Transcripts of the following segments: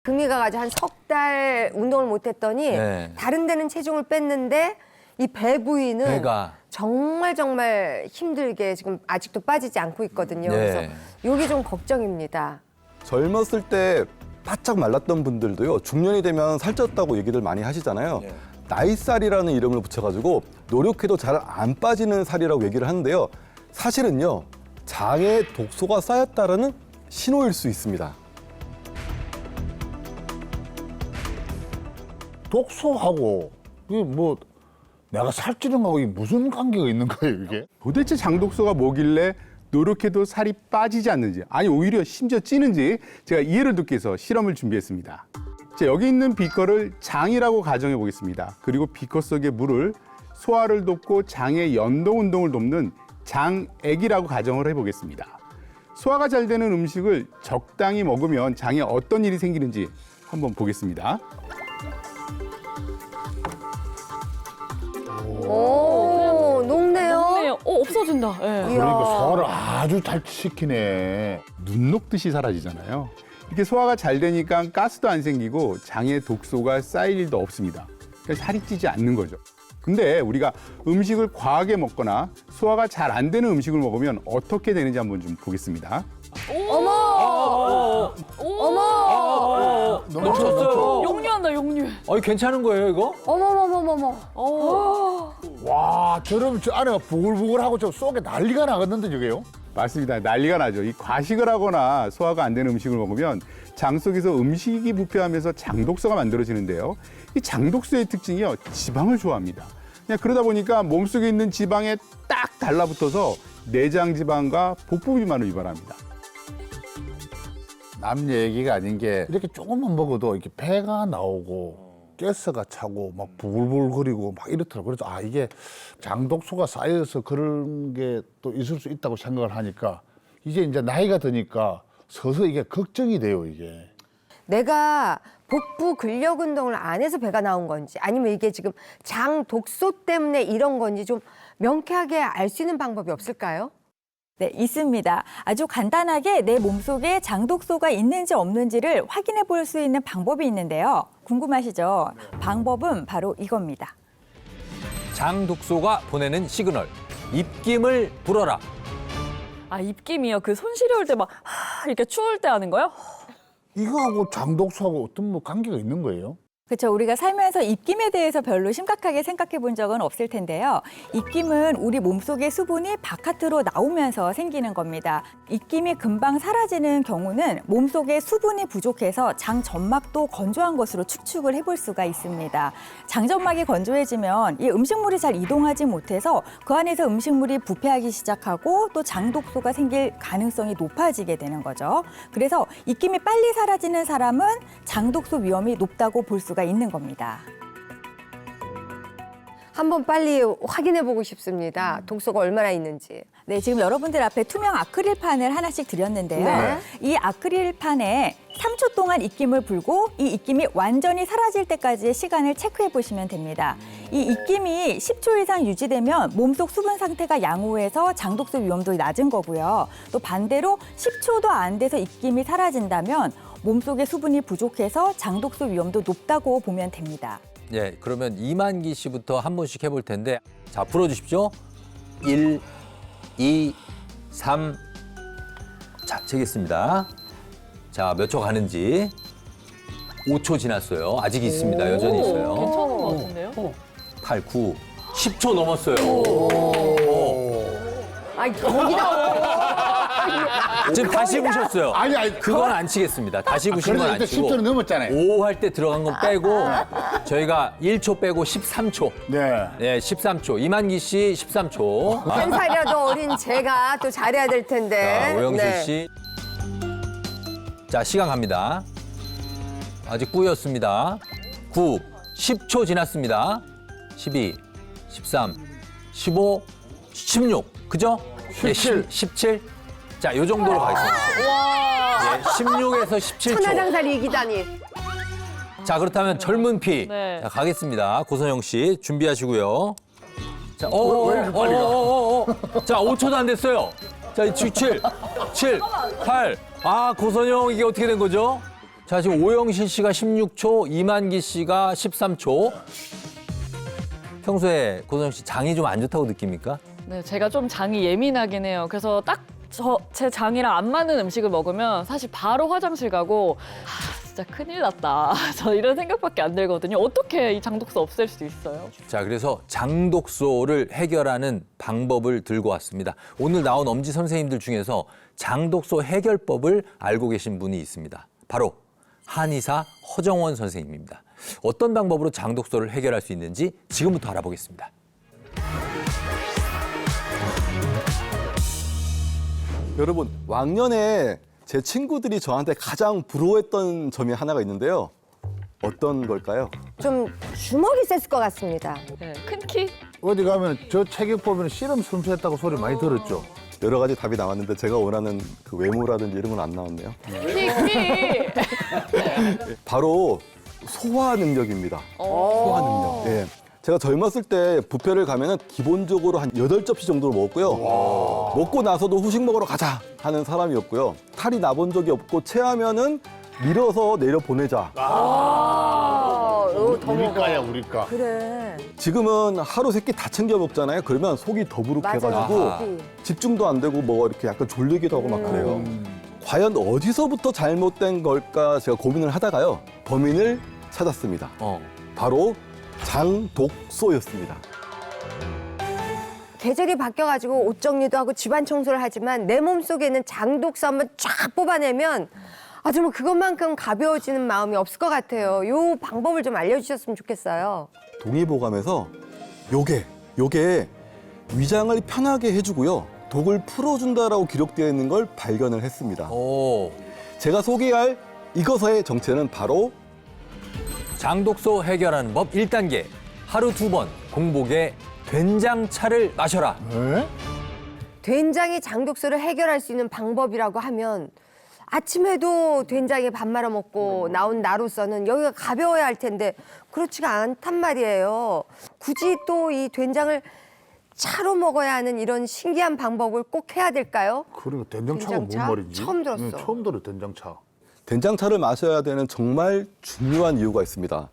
금이가 가지고 한 석 달 운동을 못 했더니 네. 다른 데는 체중을 뺐는데 이 배 부위는 배가. 정말 힘들게 지금 아직도 빠지지 않고 있거든요. 네. 그래서 이게 좀 걱정입니다. 젊었을 때 바짝 말랐던 분들도요, 중년이 되면 살쪘다고 얘기들 많이 하시잖아요. 네. 나이살이라는 이름을 붙여가지고 노력해도 잘 안 빠지는 살이라고 얘기를 하는데요. 사실은요, 장에 독소가 쌓였다라는 신호일 수 있습니다. 독소하고 이게 뭐 내가 살찌는 거하고 이게 무슨 관계가 있는 거예요, 이게? 도대체 장독소가 뭐길래 노력해도 살이 빠지지 않는지, 아니 오히려 심지어 찌는지 제가 이해를 돕기 위해서 실험을 준비했습니다. 자, 여기 있는 비커를 장이라고 가정해 보겠습니다. 그리고 비커 속의 물을 소화를 돕고 장의 연동 운동을 돕는 장액이라고 가정을 해보겠습니다. 소화가 잘 되는 음식을 적당히 먹으면 장에 어떤 일이 생기는지 한번 보겠습니다. 오, 녹네요. 네, 없어진다. 예. 그러니까 소화를 아주 잘 시키네. 눈 녹듯이 사라지잖아요. 이렇게 소화가 잘 되니까 가스도 안 생기고 장에 독소가 쌓일 일도 없습니다. 그래서 살이 찌지 않는 거죠. 근데 우리가 음식을 과하게 먹거나 소화가 잘 안 되는 음식을 먹으면 어떻게 되는지 한번 좀 보겠습니다. 넘쳤어요. 역류한다, 역류. 괜찮은 거예요, 이거? 어머머머머머. 와, 저러면 저 안에가 부글부글하고 저 속에 난리가 나겠는데, 저게요? 맞습니다. 난리가 나죠. 이 과식을 하거나 소화가 안 되는 음식을 먹으면 장 속에서 음식이 부패하면서 장독소가 만들어지는데요. 이 장독소의 특징이요, 지방을 좋아합니다. 그냥 그러다 보니까 몸속에 있는 지방에 딱 달라붙어서 내장 지방과 복부 비만을 유발합니다. 남 얘기가 아닌 게 이렇게 조금만 먹어도 이렇게 배가 나오고 가스가 차고 막 부글부글거리고 막 이렇더라고요. 그래서 이게 장독소가 쌓여서 그런 게 또 있을 수 있다고 생각을 하니까 이제 나이가 드니까 서서 이게 걱정이 돼요, 이게. 내가 복부 근력 운동을 안 해서 배가 나온 건지 아니면 이게 지금 장 독소 때문에 이런 건지 좀 명쾌하게 알 수 있는 방법이 없을까요? 네, 있습니다. 아주 간단하게 내 몸속에 장독소가 있는지 없는지를 확인해 볼 수 있는 방법이 있는데요. 궁금하시죠? 방법은 바로 이겁니다. 장 독소가 보내는 시그널. 입김을 불어라. 아, 입김이요? 그 손 시려울 때 막, 이렇게 추울 때 하는 거요? 이거하고 장독소하고 어떤 뭐 관계가 있는 거예요? 그렇죠. 우리가 살면서 입김에 대해서 별로 심각하게 생각해 본 적은 없을 텐데요. 입김은 우리 몸속의 수분이 바깥으로 나오면서 생기는 겁니다. 입김이 금방 사라지는 경우는 몸속에 수분이 부족해서 장 점막도 건조한 것으로 추측을 해볼 수가 있습니다. 장 점막이 건조해지면 이 음식물이 잘 이동하지 못해서 그 안에서 음식물이 부패하기 시작하고 또 장독소가 생길 가능성이 높아지게 되는 거죠. 그래서 입김이 빨리 사라지는 사람은 장독소 위험이 높다고 볼 수가 있는 겁니다. 한번 빨리 확인해 보고 싶습니다. 독소가 얼마나 있는지. 네, 지금 여러분들 앞에 투명 아크릴판을 하나씩 드렸는데요. 네. 이 아크릴판에 3초 동안 입김을 불고 이 입김이 완전히 사라질 때까지의 시간을 체크해 보시면 됩니다. 이 입김이 10초 이상 유지되면 몸속 수분 상태가 양호해서 장독소 위험도 낮은 거고요. 또 반대로 10초도 안 돼서 입김이 사라진다면 몸속에 수분이 부족해서 장독소 위험도 높다고 보면 됩니다. 예, 그러면 이만기 씨부터 한 번씩 해볼 텐데, 자, 불어주십시오. 1, 2, 3. 자, 재겠습니다. 자, 몇 초 가는지. 5초 지났어요. 아직 있습니다. 여전히 있어요. 괜찮은 것 같은데요? 8, 9, 10초 넘었어요. 아니, 거기다. 지금 다시 부셨어요. 아니, 그건 안 치겠습니다. 다시 부신 건 그래서 안 일단 치고. 10초는 넘었잖아요. 5 할 때 들어간 건 빼고 저희가 1초 빼고 13초. 네. 네, 13초. 이만기 씨 13초. 한 살이라도 어린 제가 또 잘해야 될 텐데. 자, 오영실 네. 씨. 자, 시간 갑니다. 아직 9였습니다. 9, 10초 지났습니다. 12, 13, 15, 16. 그죠? 17. 17. 자, 요 정도로 가겠습니다. 예, 16에서 17초. 천하장사를 이기다니. 자, 그렇다면 젊은 피. 네. 자, 가겠습니다. 고선영 씨 준비하시고요. 자, 왜 이렇게 빨리 가? 자, 5초도 안 됐어요. 자, 7, 7, 8. 아, 고선영 이게 어떻게 된 거죠? 자, 자, 지금 오영실 씨가 16초, 이만기 씨가 13초. 평소에 고선영 씨 장이 좀 안 좋다고 느낍니까? 네, 제가 좀 장이 예민하긴 해요. 그래서 딱 제 장이랑 안 맞는 음식을 먹으면 사실 바로 화장실 가고 진짜 큰일 났다. 저 이런 생각밖에 안 들거든요. 어떻게 이 장독소 없앨 수 있어요? 자, 그래서 장독소를 해결하는 방법을 들고 왔습니다. 오늘 나온 엄지 선생님들 중에서 장독소 해결법을 알고 계신 분이 있습니다. 바로 한의사 허정원 선생님입니다. 어떤 방법으로 장독소를 해결할 수 있는지 지금부터 알아보겠습니다. 여러분, 왕년에 제 친구들이 저한테 가장 부러워했던 점이 하나가 있는데요. 어떤 걸까요? 좀 주먹이 셌을 것 같습니다. 네, 큰 키? 어디 가면 저 체격 보면 씨름 선수했다고 소리 많이 들었죠. 여러 가지 답이 나왔는데 제가 원하는 그 외모라든지 이런 건 안 나왔네요. 키! 바로 소화 능력입니다. 소화 능력. 예. 제가 젊었을 때 뷔페를 가면은 기본적으로 한 8접시 정도를 먹었고요. 먹고 나서도 후식 먹으러 가자 하는 사람이었고요. 탈이 나본 적이 없고 체하면은 밀어서 내려 보내자. 우리과야, 우리과. 그래. 지금은 하루 3끼 다 챙겨 먹잖아요. 그러면 속이 더부룩해가지고 맞아요. 집중도 안 되고 뭐 이렇게 약간 졸리기도 하고 막 그래요. 과연 어디서부터 잘못된 걸까 제가 고민을 하다가요. 범인을 찾았습니다. 바로 장독소였습니다. 계절이 바뀌어가지고 옷 정리도 하고 집안 청소를 하지만 내 몸속에는 장독소 한번 쫙 뽑아내면 아, 정말 그것만큼 가벼워지는 마음이 없을 것 같아요. 요 방법을 좀 알려주셨으면 좋겠어요. 동의보감에서 요게 위장을 편하게 해주고요. 독을 풀어준다라고 기록되어 있는 걸 발견을 했습니다. 제가 소개할 이것의 정체는 바로 장독소 해결하는 법 1단계. 하루 2번 공복에 된장차를 마셔라. 된장이 장독소를 해결할 수 있는 방법이라고 하면 아침에도 된장에 밥 말아 먹고 나온 나로서는 여기가 가벼워야 할 텐데 그렇지가 않단 말이에요. 굳이 또 이 된장을 차로 먹어야 하는 이런 신기한 방법을 꼭 해야 될까요? 그러니까 된장차가 된장차? 뭔 말이지? 처음 들었어. 처음 들어, 된장차. 된장차를 마셔야 되는 정말 중요한 이유가 있습니다.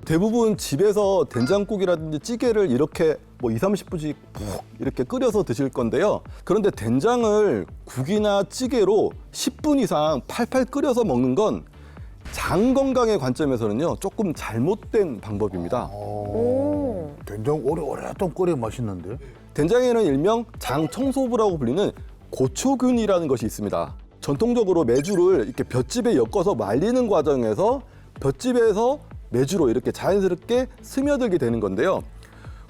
대부분 집에서 된장국이라든지 찌개를 이렇게 뭐 20-30분씩 푹 이렇게 끓여서 드실 건데요. 그런데 된장을 국이나 찌개로 10분 이상 팔팔 끓여서 먹는 건 장 건강의 관점에서는요, 조금 잘못된 방법입니다. 된장 오랫동안 끓여 맛있는데? 된장에는 일명 장 청소부라고 불리는 고초균이라는 것이 있습니다. 전통적으로 메주를 이렇게 볏짚에 엮어서 말리는 과정에서 볏짚에서 메주로 이렇게 자연스럽게 스며들게 되는 건데요.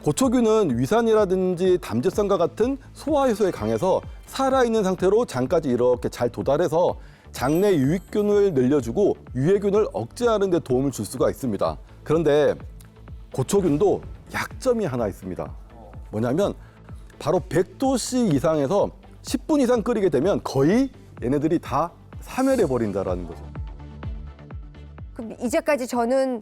고초균은 위산이라든지 담즙산과 같은 소화 효소에 강해서 살아있는 상태로 장까지 이렇게 잘 도달해서 장내 유익균을 늘려주고 유해균을 억제하는 데 도움을 줄 수가 있습니다. 그런데 고초균도 약점이 하나 있습니다. 뭐냐면 바로 100도씨 이상에서 10분 이상 끓이게 되면 거의 얘네들이 다 사멸해 버린다라는 거죠. 그럼 이제까지 저는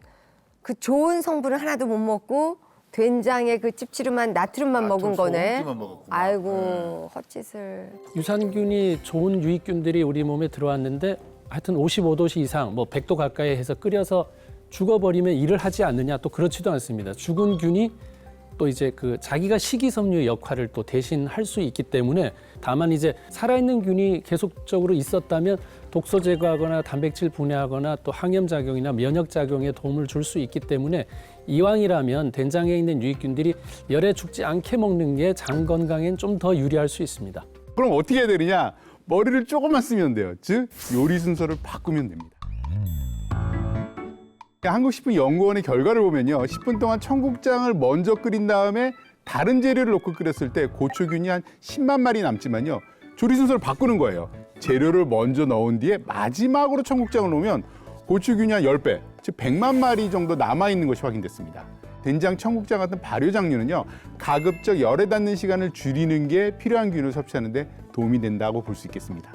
그 좋은 성분을 하나도 못 먹고 된장에 그 찝찝한 나트륨만 먹은 거네. 소금기만 먹었구나. 아이고 헛짓을. 유산균이 좋은 유익균들이 우리 몸에 들어왔는데 하여튼 55도씨 이상, 뭐 100도 가까이 해서 끓여서 죽어버리면 일을 하지 않느냐, 또 그렇지도 않습니다. 죽은 균이 또 이제 그 자기가 식이섬유의 역할을 또 대신 할 수 있기 때문에, 다만 이제 살아있는 균이 계속적으로 있었다면 독소 제거하거나 단백질 분해하거나 또 항염 작용이나 면역 작용에 도움을 줄 수 있기 때문에 이왕이라면 된장에 있는 유익균들이 열에 죽지 않게 먹는 게 장 건강엔 좀 더 유리할 수 있습니다. 그럼 어떻게 해야 되느냐? 머리를 조금만 쓰면 돼요. 즉 요리 순서를 바꾸면 됩니다. 한국식품연구원의 결과를 보면요, 10분 동안 청국장을 먼저 끓인 다음에 다른 재료를 넣고 끓였을 때 고초균이 한 10만 마리 남지만요, 조리 순서를 바꾸는 거예요. 재료를 먼저 넣은 뒤에 마지막으로 청국장을 넣으면 고초균이 한 10배, 즉 100만 마리 정도 남아있는 것이 확인됐습니다. 된장, 청국장 같은 발효장류는요, 가급적 열에 닿는 시간을 줄이는 게 필요한 균을 섭취하는 데 도움이 된다고 볼 수 있겠습니다.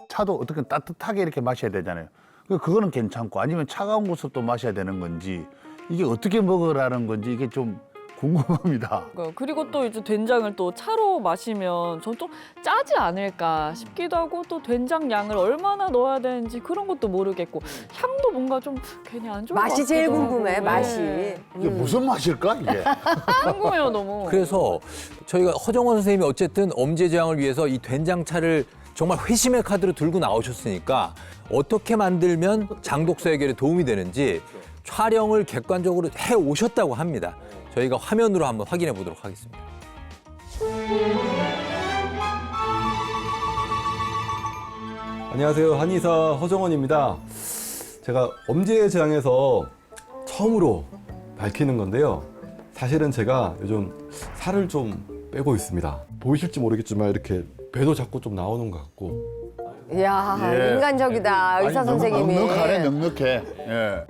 차도 어떻게 따뜻하게 이렇게 마셔야 되잖아요. 그거는 괜찮고, 아니면 차가운 곳을 또 마셔야 되는 건지, 이게 어떻게 먹으라는 건지, 이게 좀 궁금합니다. 그리고 또 이제 된장을 또 차로 마시면 전 좀 짜지 않을까 싶기도 하고 또 된장 양을 얼마나 넣어야 되는지 그런 것도 모르겠고 향도 뭔가 좀 괜히 안 좋은 것 맛이 제일 같기도 궁금해, 하고. 맛이. 네. 이게 무슨 맛일까 이게? 궁금해요 너무. 그래서 저희가 허정원 선생님이 어쨌든 엄지제왕을 위해서 이 된장차를 정말 회심의 카드로 들고 나오셨으니까 어떻게 만들면 장독소 해결에 도움이 되는지 촬영을 객관적으로 해 오셨다고 합니다. 저희가 화면으로 한번 확인해 보도록 하겠습니다. 안녕하세요. 한의사 허정원입니다. 제가 엄지제왕에서 처음으로 밝히는 건데요. 사실은 제가 요즘 살을 좀 빼고 있습니다. 보이실지 모르겠지만 이렇게 배도 자꾸 좀 나오는 것 같고. 이야, 예. 인간적이다, 의사 선생님이. 넉넉하네, 넉넉해. 예.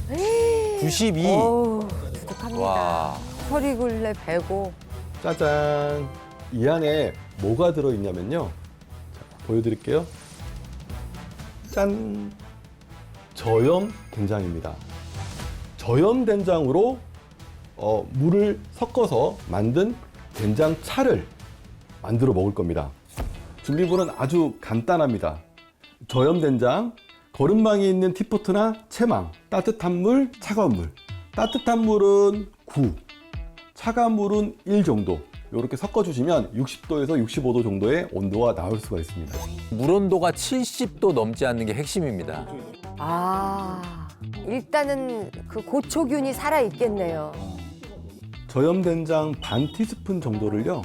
네. 92. 어우, 두둑합니다. 와. 허리굴레 배고. 짜잔. 이 안에 뭐가 들어있냐면요. 자, 보여드릴게요. 짠. 저염 된장입니다. 저염 된장으로 물을 섞어서 만든 된장차를 만들어 먹을 겁니다. 준비물은 아주 간단합니다. 저염 된장, 거름망이 있는 티포트나 채망, 따뜻한 물, 차가운 물. 따뜻한 물은 9, 차가운 물은 1 정도. 이렇게 섞어주시면 60도에서 65도 정도의 온도가 나올 수가 있습니다. 물 온도가 70도 넘지 않는 게 핵심입니다. 아, 일단은 그 고초균이 살아있겠네요. 저염 된장 반 티스푼 정도를요.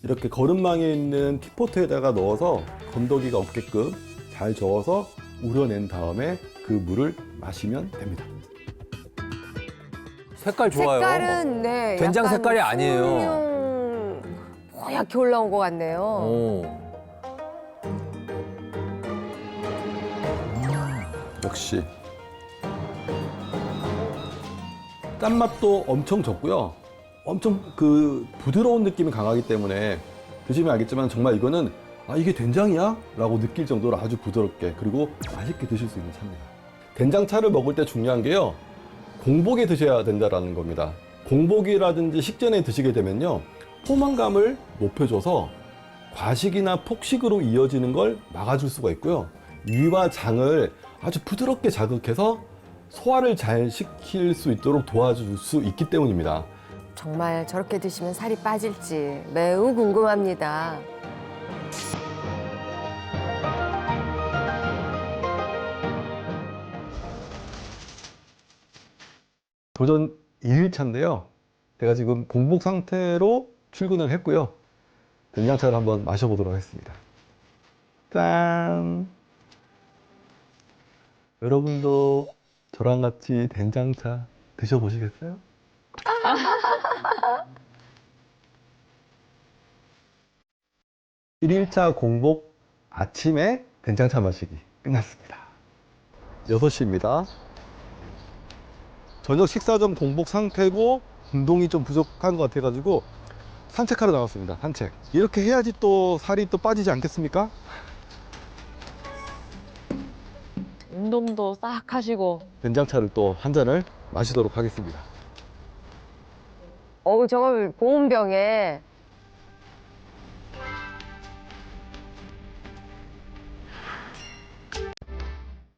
이렇게 거름망에 있는 티포트에다가 넣어서 건더기가 없게끔 잘 저어서 우려낸 다음에 그 물을 마시면 됩니다. 색깔 좋아요. 색깔은 네, 된장 약간 색깔이 아니에요. 흑룡 뽀얗게 올라온 것 같네요. 오. 역시 짠맛도 엄청 적고요. 엄청 그 부드러운 느낌이 강하기 때문에 드시면 알겠지만 정말 이거는 아 이게 된장이야? 라고 느낄 정도로 아주 부드럽게 그리고 맛있게 드실 수 있는 차입니다. 된장차를 먹을 때 중요한 게요. 공복에 드셔야 된다는 겁니다. 공복이라든지 식전에 드시게 되면요. 포만감을 높여줘서 과식이나 폭식으로 이어지는 걸 막아줄 수가 있고요. 위와 장을 아주 부드럽게 자극해서 소화를 잘 시킬 수 있도록 도와줄 수 있기 때문입니다. 정말 저렇게 드시면 살이 빠질지 매우 궁금합니다. 도전 2일차인데요. 제가 지금 공복 상태로 출근을 했고요. 된장차를 한번 마셔보도록 하겠습니다. 짠! 여러분도 저랑 같이 된장차 드셔보시겠어요? 일차 공복 아침에 된장차 마시기 끝났습니다. 6시입니다. 저녁 식사 전 공복 상태고 운동이 좀 부족한 것 같아가지고 산책하러 나왔습니다. 산책. 이렇게 해야지 또 살이 또 빠지지 않겠습니까? 운동도 싹 하시고. 된장차를 또 한 잔을 마시도록 하겠습니다. 어우, 저걸 보온병에.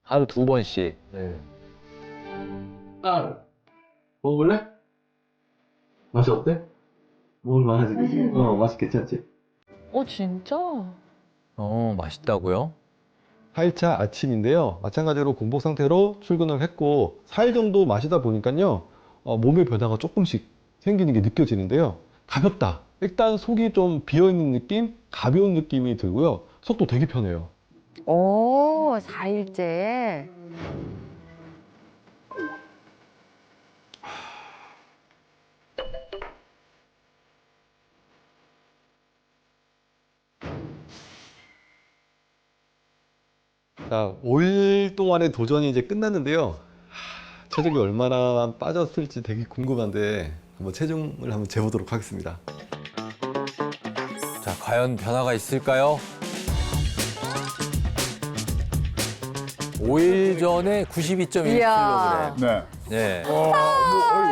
하루 2번씩. 네. 딸, 먹어볼래? 맛이 어때? 먹을만하지? 맛이 괜찮지? 진짜? 맛있다고요? 8차 아침인데요. 마찬가지로 공복 상태로 출근을 했고 4일 정도 마시다 보니까요. 몸의 변화가 조금씩 생기는 게 느껴지는데요. 가볍다. 일단 속이 좀 비어있는 느낌, 가벼운 느낌이 들고요. 속도 되게 편해요. 오, 4일째. 자, 5일 동안의 도전이 이제 끝났는데요. 체중이 얼마나 빠졌을지 되게 궁금한데 한번 체중을 한번 재보도록 하겠습니다. 자, 과연 변화가 있을까요? 5일 전에 92.1kg. 이야. 네. 네.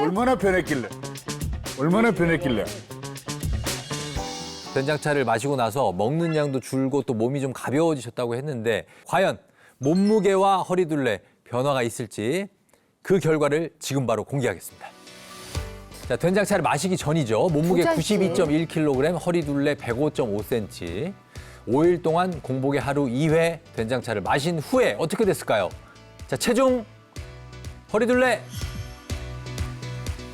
얼마나 변했길래? 얼마나 변했길래? 된장차를 마시고 나서 먹는 양도 줄고 또 몸이 좀 가벼워지셨다고 했는데 과연 몸무게와 허리둘레 변화가 있을지 그 결과를 지금 바로 공개하겠습니다. 자, 된장차를 마시기 전이죠. 몸무게 부자지. 92.1kg, 허리둘레 105.5cm. 5일 동안 공복에 하루 2회 된장차를 마신 후에 어떻게 됐을까요? 자, 체중, 허리둘레.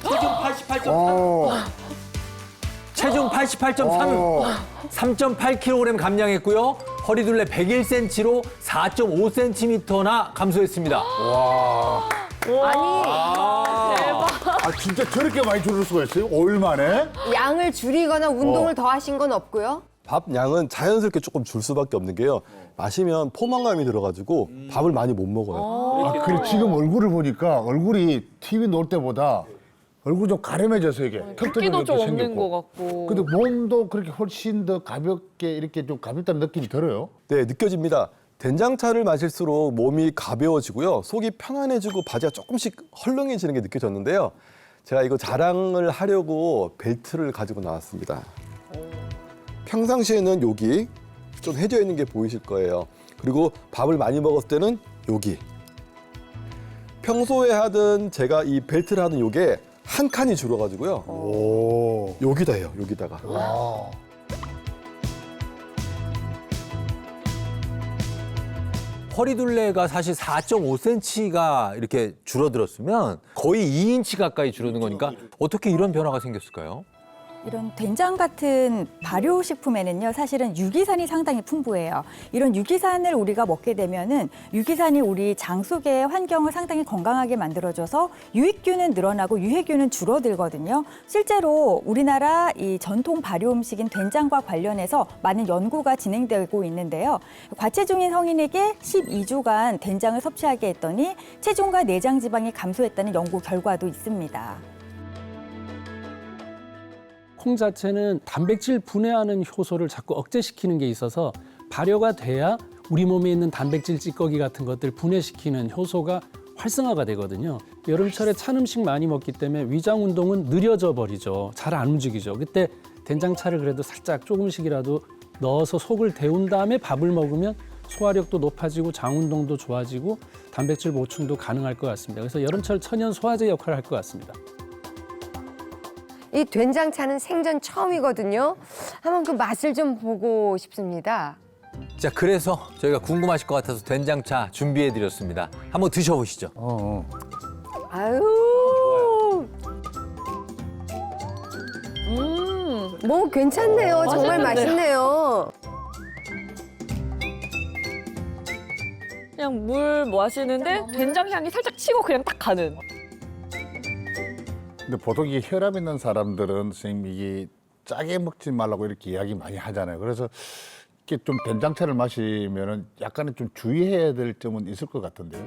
체중 88.3. 체중 88.3. 3.8kg 감량했고요. 허리둘레 101cm로 4.5cm나 감소했습니다. 아니 아 진짜 저렇게 많이 줄을 수가 있어요? 5일 만에? 양을 줄이거나 운동을 더 하신 건 없고요. 밥 양은 자연스럽게 조금 줄 수밖에 없는 게요. 마시면 포만감이 들어가지고 밥을 많이 못 먹어요. 아, 그래 지금 얼굴을 보니까 얼굴이 TV 놓을 때보다 얼굴 좀 가름해져서 이게 붓기도 좀 없는 것 같고. 근데 몸도 그렇게 훨씬 더 가볍게 이렇게 좀 가볍다는 느낌이 들어요. 네, 느껴집니다. 된장차를 마실수록 몸이 가벼워지고요. 속이 편안해지고 바지가 조금씩 헐렁해지는 게 느껴졌는데요. 제가 이거 자랑을 하려고 벨트를 가지고 나왔습니다. 평상시에는 여기 좀 해져 있는 게 보이실 거예요. 그리고 밥을 많이 먹었을 때는 여기. 평소에 하던 제가 이 벨트를 하던 요게 한 칸이 줄어가지고요. 오. 여기다 해요, 여기다가. 와. 허리둘레가 사실 4.5cm가 이렇게 줄어들었으면 거의 2인치 가까이 줄어든 거니까 어떻게 이런 변화가 생겼을까요? 이런 된장 같은 발효식품에는요, 사실은 유기산이 상당히 풍부해요. 이런 유기산을 우리가 먹게 되면은 유기산이 우리 장 속의 환경을 상당히 건강하게 만들어줘서 유익균은 늘어나고 유해균은 줄어들거든요. 실제로 우리나라 이 전통 발효 음식인 된장과 관련해서 많은 연구가 진행되고 있는데요. 과체중인 성인에게 12주간 된장을 섭취하게 했더니 체중과 내장 지방이 감소했다는 연구 결과도 있습니다. 콩 자체는 단백질 분해하는 효소를 자꾸 억제시키는 게 있어서 발효가 돼야 우리 몸에 있는 단백질 찌꺼기 같은 것들 분해시키는 효소가 활성화가 되거든요. 여름철에 찬 음식 많이 먹기 때문에 위장 운동은 느려져 버리죠. 잘 안 움직이죠. 그때 된장차를 그래도 살짝 조금씩이라도 넣어서 속을 데운 다음에 밥을 먹으면 소화력도 높아지고 장 운동도 좋아지고 단백질 보충도 가능할 것 같습니다. 그래서 여름철 천연 소화제 역할을 할 것 같습니다. 이 된장차는 생전 처음이거든요. 한번 그 맛을 좀 보고 싶습니다. 자, 그래서 저희가 궁금하실 것 같아서 된장차 준비해드렸습니다. 한번 드셔보시죠. 아유. 뭐 괜찮네요. 정말 맛있네요. 그냥 물 마시는데 된장 향이 살짝 치고 그냥 딱 가는. 근데 보통 이게 혈압 있는 사람들은 선생님 이게 짜게 먹지 말라고 이렇게 이야기 많이 하잖아요. 그래서 이렇게 좀 된장차를 마시면은 약간은 좀 주의해야 될 점은 있을 것 같은데요.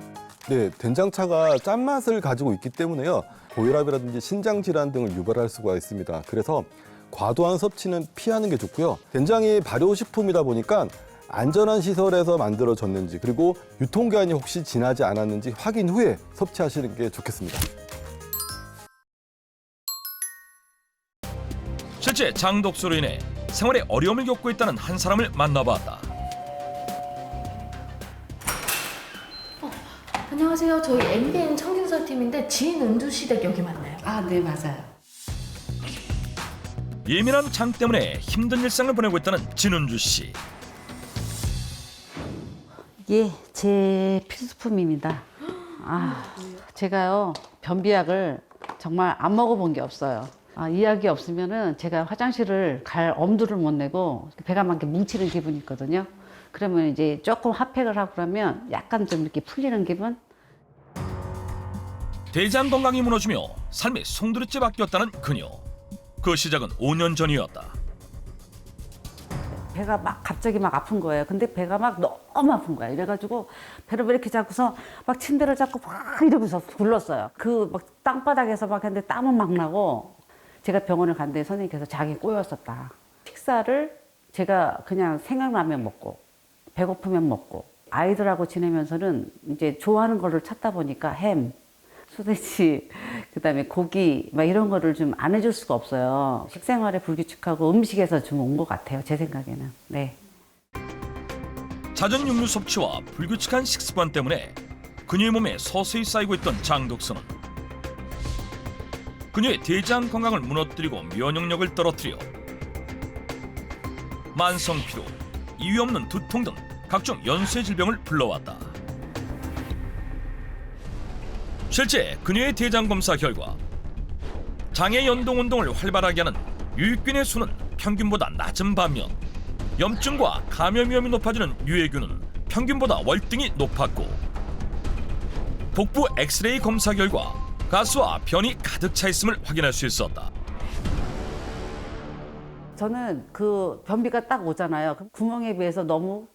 네, 된장차가 짠맛을 가지고 있기 때문에요. 고혈압이라든지 신장 질환 등을 유발할 수가 있습니다. 그래서 과도한 섭취는 피하는 게 좋고요. 된장이 발효식품이다 보니까 안전한 시설에서 만들어졌는지 그리고 유통기한이 혹시 지나지 않았는지 확인 후에 섭취하시는 게 좋겠습니다. 실제 장독소로 인해 생활에 어려움을 겪고 있다는 한 사람을 만나봤다. 안녕하세요. 저희 MBN 청균설팀인데 진은주시댁 여기 맞나요? 아, 네, 맞아요. 예민한 장 때문에 힘든 일상을 보내고 있다는 진은주 씨. 예, 제 필수품입니다. 아, 제가요, 변비약을 정말 안 먹어본 게 없어요. 이 약이 없으면은 제가 화장실을 갈 엄두를 못 내고 배가 막 이렇게 뭉치는 기분이 있거든요. 그러면 이제 조금 핫팩을 하고 그러면 약간 좀 이렇게 풀리는 기분? 대장 건강이 무너지며 삶이 송두리째 바뀌었다는 그녀. 그 시작은 5년 전이었다. 배가 막 갑자기 막 아픈 거예요. 근데 배가 막 너무 아픈 거야. 이래가지고 배를 왜 이렇게 잡고서 막 침대를 잡고 막 이러면서 굴렀어요. 그 막 땅바닥에서 막 했는데 땀은 막 나고 제가 병원을 갔는데 선생님께서 장이 꼬였었다. 식사를 제가 그냥 생각나면 먹고 배고프면 먹고 아이들하고 지내면서는 이제 좋아하는 거를 찾다 보니까 햄, 소세지, 그다음에 고기 막 이런 거를 좀 안 해줄 수가 없어요. 식생활에 불규칙하고 음식에서 좀 온 것 같아요. 제 생각에는. 네. 잦은 육류 섭취와 불규칙한 식습관 때문에 그녀의 몸에 서서히 쌓이고 있던 장독소는 그녀의 대장 건강을 무너뜨리고 면역력을 떨어뜨려 만성 피로, 이유 없는 두통 등 각종 연쇄 질병을 불러왔다. 실제 그녀의 대장 검사 결과 장의 연동 운동을 활발하게 하는 유익균의 수는 평균보다 낮은 반면 염증과 감염 위험이 높아지는 유해균은 평균보다 월등히 높았고 복부 엑스레이 검사 결과 가스와 변이 가득 차 있음을 확인할 수 있었다. 저는 그 변비가 딱 오잖아요. 그럼 구멍에 비해서 너무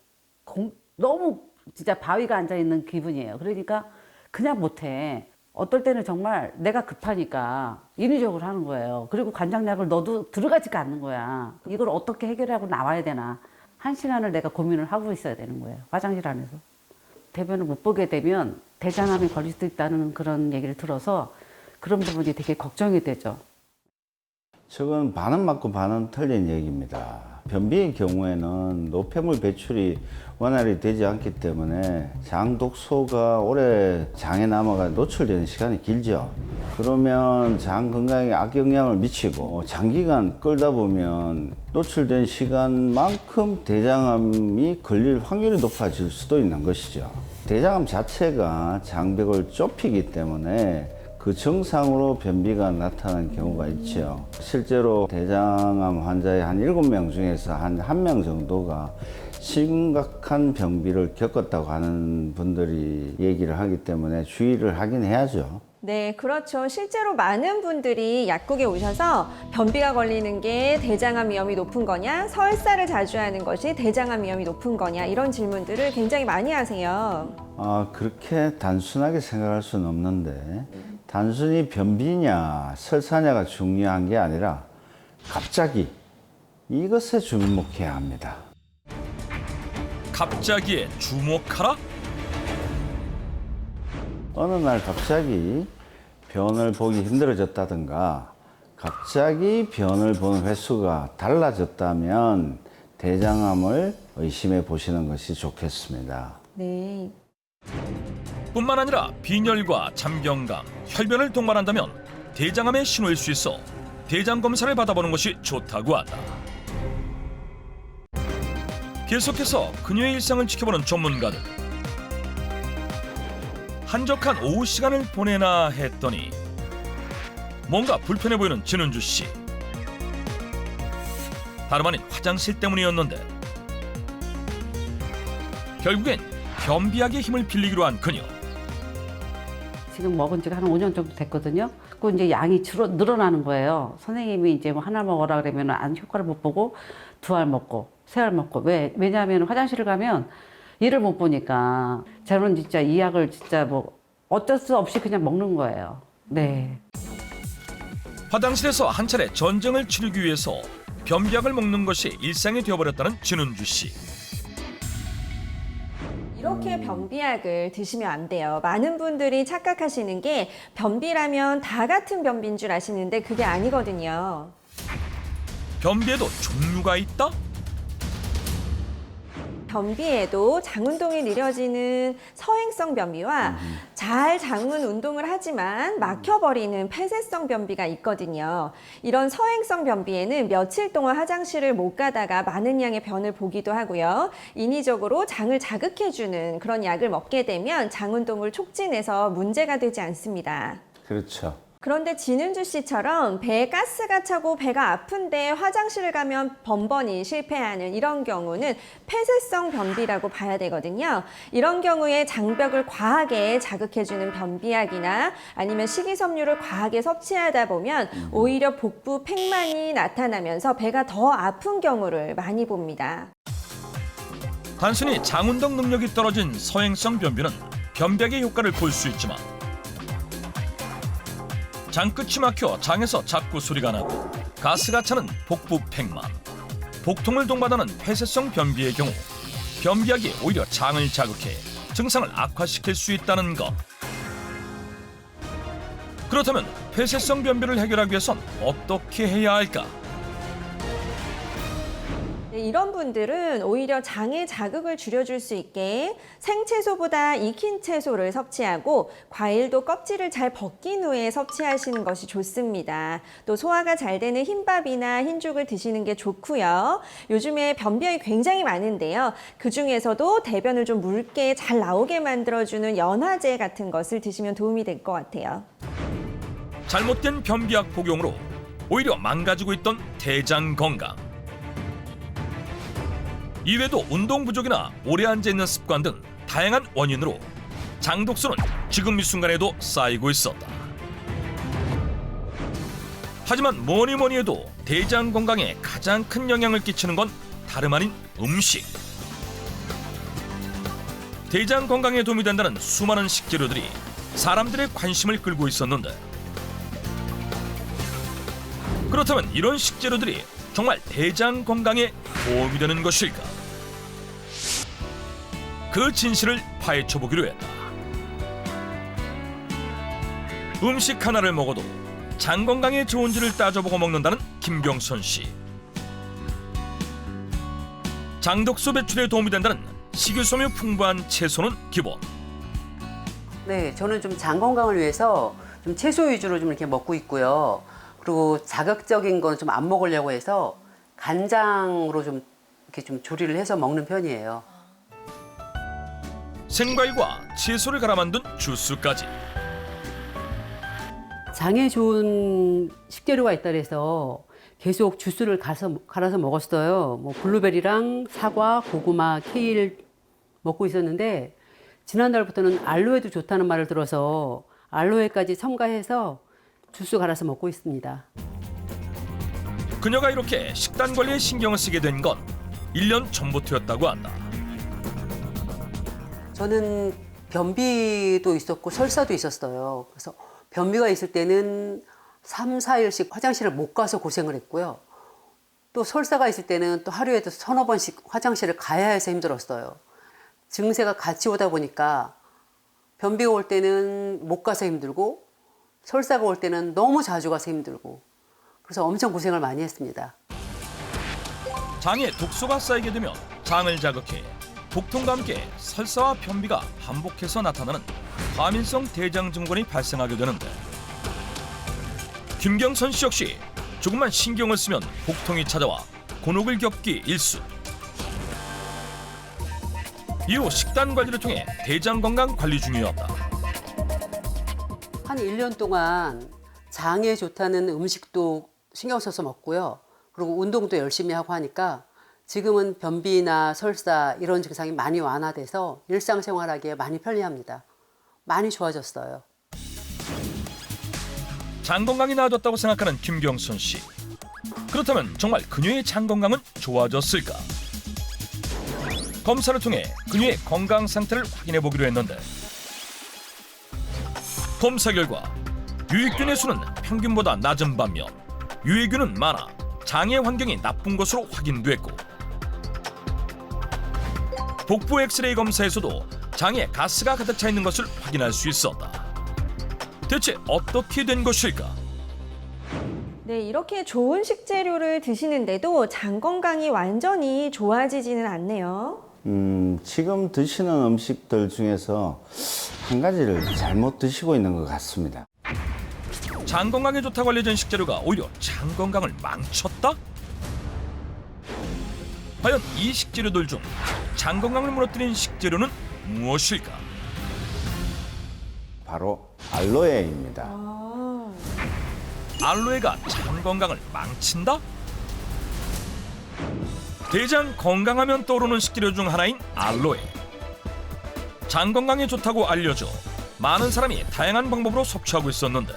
진짜 바위가 앉아 있는 기분이에요. 그러니까 그냥 못해. 어떨 때는 정말 내가 급하니까 인위적으로 하는 거예요. 그리고 관장약을 넣어도 들어가지가 않는 거야. 이걸 어떻게 해결하고 나와야 되나. 1시간을 내가 고민을 하고 있어야 되는 거예요. 화장실 안에서. 대변을 못 보게 되면 대장암에 걸릴 수도 있다는 그런 얘기를 들어서 그런 부분이 되게 걱정이 되죠. 저건 반은 맞고 반은 틀린 얘기입니다. 변비의 경우에는 노폐물 배출이 원활히 되지 않기 때문에 장독소가 오래 장에 남아가 노출되는 시간이 길죠. 그러면 장 건강에 악영향을 미치고 장기간 끌다 보면 노출된 시간만큼 대장암이 걸릴 확률이 높아질 수도 있는 것이죠. 대장암 자체가 장벽을 좁히기 때문에 그 증상으로 변비가 나타나는 경우가 있죠. 실제로 대장암 환자의 한 7명 중에서 한 1명 정도가 심각한 변비를 겪었다고 하는 분들이 얘기를 하기 때문에 주의를 하긴 해야죠. 네, 그렇죠. 실제로 많은 분들이 약국에 오셔서 변비가 걸리는 게 대장암 위험이 높은 거냐, 설사를 자주 하는 것이 대장암 위험이 높은 거냐, 이런 질문들을 굉장히 많이 하세요. 그렇게 단순하게 생각할 수는 없는데 단순히 변비냐 설사냐가 중요한 게 아니라 갑자기 이것에 주목해야 합니다. 갑자기에 주목하라? 어느 날 갑자기 변을 보기 힘들어졌다든가 갑자기 변을 보는 횟수가 달라졌다면 대장암을 의심해 보시는 것이 좋겠습니다. 네. 뿐만 아니라 빈혈과 잠경감, 혈변을 동반한다면 대장암의 신호일 수 있어 대장 검사를 받아보는 것이 좋다고 한다. 계속해서 그녀의 일상을 지켜보는 전문가들. 한적한 오후 시간을 보내나 했더니 뭔가 불편해 보이는 진은주 씨. 다름 아닌 화장실 때문이었는데 결국엔 변비약의 힘을 빌리기로 한 그녀. 지금 먹은 지가 한 5년 정도 됐거든요. 그 이제 양이 늘어나는 거예요. 선생님이 이제 뭐 하나 먹어라 그러면 안 효과를 못 보고 2알 먹고 3알 먹고 왜냐하면 화장실을 가면 일을 못 보니까 저는 진짜 이 약을 진짜 뭐 어쩔 수 없이 그냥 먹는 거예요. 네. 화장실에서 한 차례 전쟁을 치르기 위해서 변비약을 먹는 것이 일상이 되어버렸다는 진은주 씨. 이렇게 변비약을 드시면 안 돼요. 많은 분들이 착각하시는 게 변비라면 다 같은 변비인 줄 아시는데 그게 아니거든요. 변비에도 종류가 있다? 변비에도 장 운동이 느려지는 서행성 변비와 잘 장운 운동을 하지만 막혀버리는 폐쇄성 변비가 있거든요. 이런 서행성 변비에는 며칠 동안 화장실을 못 가다가 많은 양의 변을 보기도 하고요. 인위적으로 장을 자극해주는 그런 약을 먹게 되면 장 운동을 촉진해서 문제가 되지 않습니다. 그렇죠. 그런데 진은주 씨처럼 배에 가스가 차고 배가 아픈데 화장실을 가면 번번이 실패하는 이런 경우는 폐쇄성 변비라고 봐야 되거든요. 이런 경우에 장벽을 과하게 자극해주는 변비약이나 아니면 식이섬유를 과하게 섭취하다 보면 오히려 복부 팽만이 나타나면서 배가 더 아픈 경우를 많이 봅니다. 단순히 장 운동 능력이 떨어진 서행성 변비는 변비약의 효과를 볼 수 있지만 장끝이 막혀 장에서 자꾸 소리가 나고 가스가 차는 복부 팽만, 복통을 동반하는 폐쇄성 변비의 경우 변비약이 오히려 장을 자극해 증상을 악화시킬 수 있다는 것. 그렇다면 폐쇄성 변비를 해결하기 위해선 어떻게 해야 할까? 네, 이런 분들은 오히려 장의 자극을 줄여줄 수 있게 생채소보다 익힌 채소를 섭취하고 과일도 껍질을 잘 벗긴 후에 섭취하시는 것이 좋습니다. 또 소화가 잘 되는 흰밥이나 흰죽을 드시는 게 좋고요. 요즘에 변비약이 굉장히 많은데요. 그중에서도 대변을 좀 묽게 잘 나오게 만들어주는 연화제 같은 것을 드시면 도움이 될 것 같아요. 잘못된 변비약 복용으로 오히려 망가지고 있던 대장 건강. 이외에도 운동 부족이나 오래 앉아 있는 습관 등 다양한 원인으로 장독소는 지금 이 순간에도 쌓이고 있었다. 하지만 뭐니 해도 대장 건강에 가장 큰 영향을 끼치는 건 다름 아닌 음식. 대장 건강에 도움이 된다는 수많은 식재료들이 사람들의 관심을 끌고 있었는데, 그렇다면 이런 식재료들이 정말 대장 건강에 도움이 되는 것일까? 그 진실을 파헤쳐보기로 했다. 음식 하나를 먹어도 장 건강에 좋은지를 따져보고 먹는다는 김경선 씨. 장독소 배출에 도움이 된다는 식이섬유 풍부한 채소는 기본. 네, 저는 좀 장 건강을 위해서 좀 채소 위주로 좀 이렇게 먹고 있고요. 그리고 자극적인 건 좀 안 먹으려고 해서 간장으로 좀 이렇게 좀 조리를 해서 먹는 편이에요. 생과일과 채소를 갈아 만든 주스까지. 장에 좋은 식재료가 있다 그래서 계속 주스를 갈아서 먹었어요. 뭐 블루베리랑 사과, 고구마, 케일 먹고 있었는데 지난달부터는 알로에도 좋다는 말을 들어서 알로에까지 첨가해서 주스 갈아서 먹고 있습니다. 그녀가 이렇게 식단 관리에 신경을 쓰게 된 건 1년 전부터였다고 한다. 저는 변비도 있었고 설사도 있었어요. 그래서 변비가 있을 때는 3, 4일씩 화장실을 못 가서 고생을 했고요. 또 설사가 있을 때는 또 하루에도 1~2번씩 화장실을 가야 해서 힘들었어요. 증세가 같이 오다 보니까 변비가 올 때는 못 가서 힘들고 설사가 올 때는 너무 자주 가서 힘들고 그래서 엄청 고생을 많이 했습니다. 장에 독소가 쌓이게 되면 장을 자극해 복통과 함께 설사와 변비가 반복해서 나타나는 과민성 대장 증후군이 발생하게 되는데, 김경선 씨 역시 조금만 신경을 쓰면 복통이 찾아와 곤혹을 겪기 일쑤. 이후 식단 관리를 통해 대장 건강 관리 중이었다. 한 1년 동안 장에 좋다는 음식도 신경 써서 먹고요. 그리고 운동도 열심히 하고 하니까 지금은 변비나 설사 이런 증상이 많이 완화돼서 일상생활하기에 많이 편리합니다. 많이 좋아졌어요. 장 건강이 나아졌다고 생각하는 김경선 씨. 그렇다면 정말 그녀의 장 건강은 좋아졌을까? 검사를 통해 그녀의 건강 상태를 확인해 보기로 했는데, 검사 결과 유익균의 수는 평균보다 낮은 반면 유해균은 많아 장의 환경이 나쁜 것으로 확인됐고, 복부 엑스레이 검사에서도 장에 가스가 가득 차 있는 것을 확인할 수 있었다. 대체 어떻게 된 것일까? 네, 이렇게 좋은 식재료를 드시는데도 장 건강이 완전히 좋아지지는 않네요. 지금 드시는 음식들 중에서 한 가지를 잘못 드시고 있는 것 같습니다. 장 건강에 좋다고 알려진 식재료가 오히려 장 건강을 망쳤다? 과연 이 식재료들 중 장 건강을 무너뜨린 식재료는 무엇일까? 바로 알로에입니다. 알로에가 장 건강을 망친다? 대장 건강하면 떠오르는 식재료 중 하나인 알로에. 장 건강에 좋다고 알려져 많은 사람이 다양한 방법으로 섭취하고 있었는데,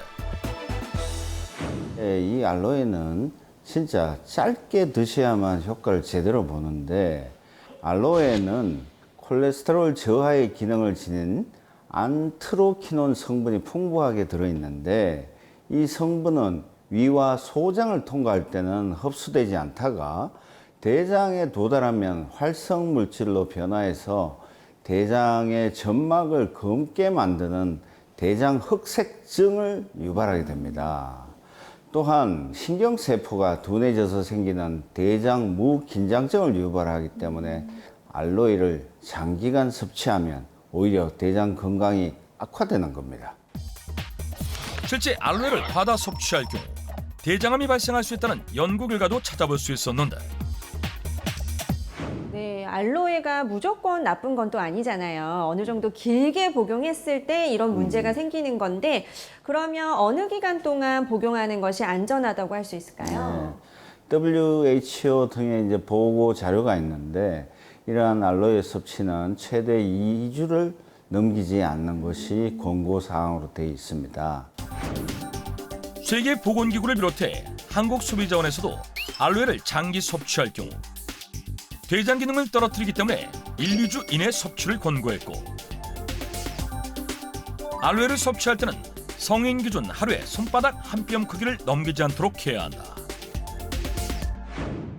이 알로에는 진짜 짧게 드셔야만 효과를 제대로 보는데, 알로에는 콜레스테롤 저하의 기능을 지닌 안트로키논 성분이 풍부하게 들어있는데, 이 성분은 위와 소장을 통과할 때는 흡수되지 않다가 대장에 도달하면 활성 물질로 변화해서 대장의 점막을 검게 만드는 대장 흑색증을 유발하게 됩니다. 또한 신경세포가 둔해져서 생기는 대장 무긴장증을 유발하기 때문에 알로에를 장기간 섭취하면 오히려 대장 건강이 악화되는 겁니다. 실제 알로에를 과다 섭취할 경우 대장암이 발생할 수 있다는 연구 결과도 찾아볼 수 있었는데 네, 알로에가 무조건 나쁜 건 또 아니잖아요. 어느 정도 길게 복용했을 때 이런 문제가 생기는 건데 그러면 어느 기간 동안 복용하는 것이 안전하다고 할 수 있을까요? WHO 등의 이제 보고 자료가 있는데 이러한 알로에 섭취는 최대 2주를 넘기지 않는 것이 권고 사항으로 되어 있습니다. 세계보건기구를 비롯해 한국소비자원에서도 알로에를 장기 섭취할 경우 대장 기능을 떨어뜨리기 때문에 1, 2주 이내 섭취를 권고했고 알로에를 섭취할 때는 성인 기준 하루에 손바닥 한 뼘 크기를 넘기지 않도록 해야 한다.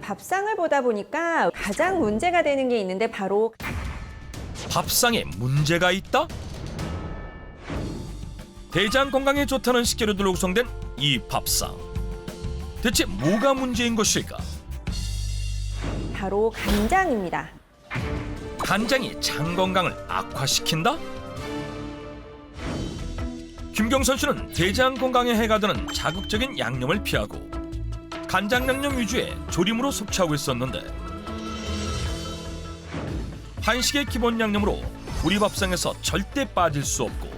밥상을 보다 보니까 가장 문제가 되는 게 있는데 바로 밥상에 문제가 있다? 대장 건강에 좋다는 식재료들로 구성된 이 밥상. 대체 뭐가 문제인 것일까? 바로 간장입니다. 간장이 장 건강을 악화시킨다? 김경선 씨는 대장 건강에 해가 되는 자극적인 양념을 피하고 간장 양념 위주의 조림으로 섭취하고 있었는데 한식의 기본 양념으로 우리 밥상에서 절대 빠질 수 없고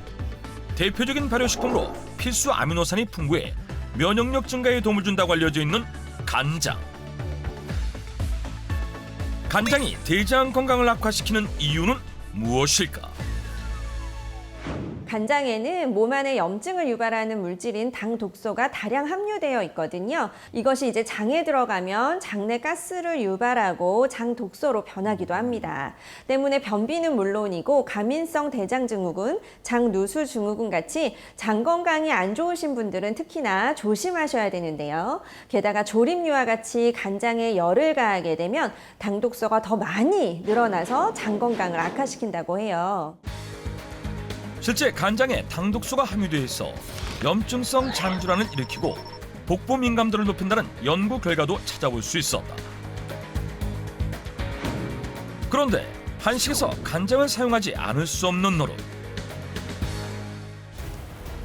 대표적인 발효식품으로 필수 아미노산이 풍부해 면역력 증가에 도움을 준다고 알려져 있는 간장. 간장이 대장 건강을 악화시키는 이유는 무엇일까? 간장에는 몸 안에 염증을 유발하는 물질인 당독소가 다량 함유되어 있거든요. 이것이 이제 장에 들어가면 장내 가스를 유발하고 장독소로 변하기도 합니다. 때문에 변비는 물론이고 가민성 대장증후군, 장누수 증후군 같이 장 건강이 안 좋으신 분들은 특히나 조심하셔야 되는데요. 게다가 조림류와 같이 간장에 열을 가하게 되면 당독소가 더 많이 늘어나서 장 건강을 악화시킨다고 해요. 실제 간장에 당독소가 함유되어 있어 염증성 장질환을 일으키고 복부 민감도를 높인다는 연구 결과도 찾아볼 수 있었다. 그런데 한식에서 간장을 사용하지 않을 수 없는 노릇.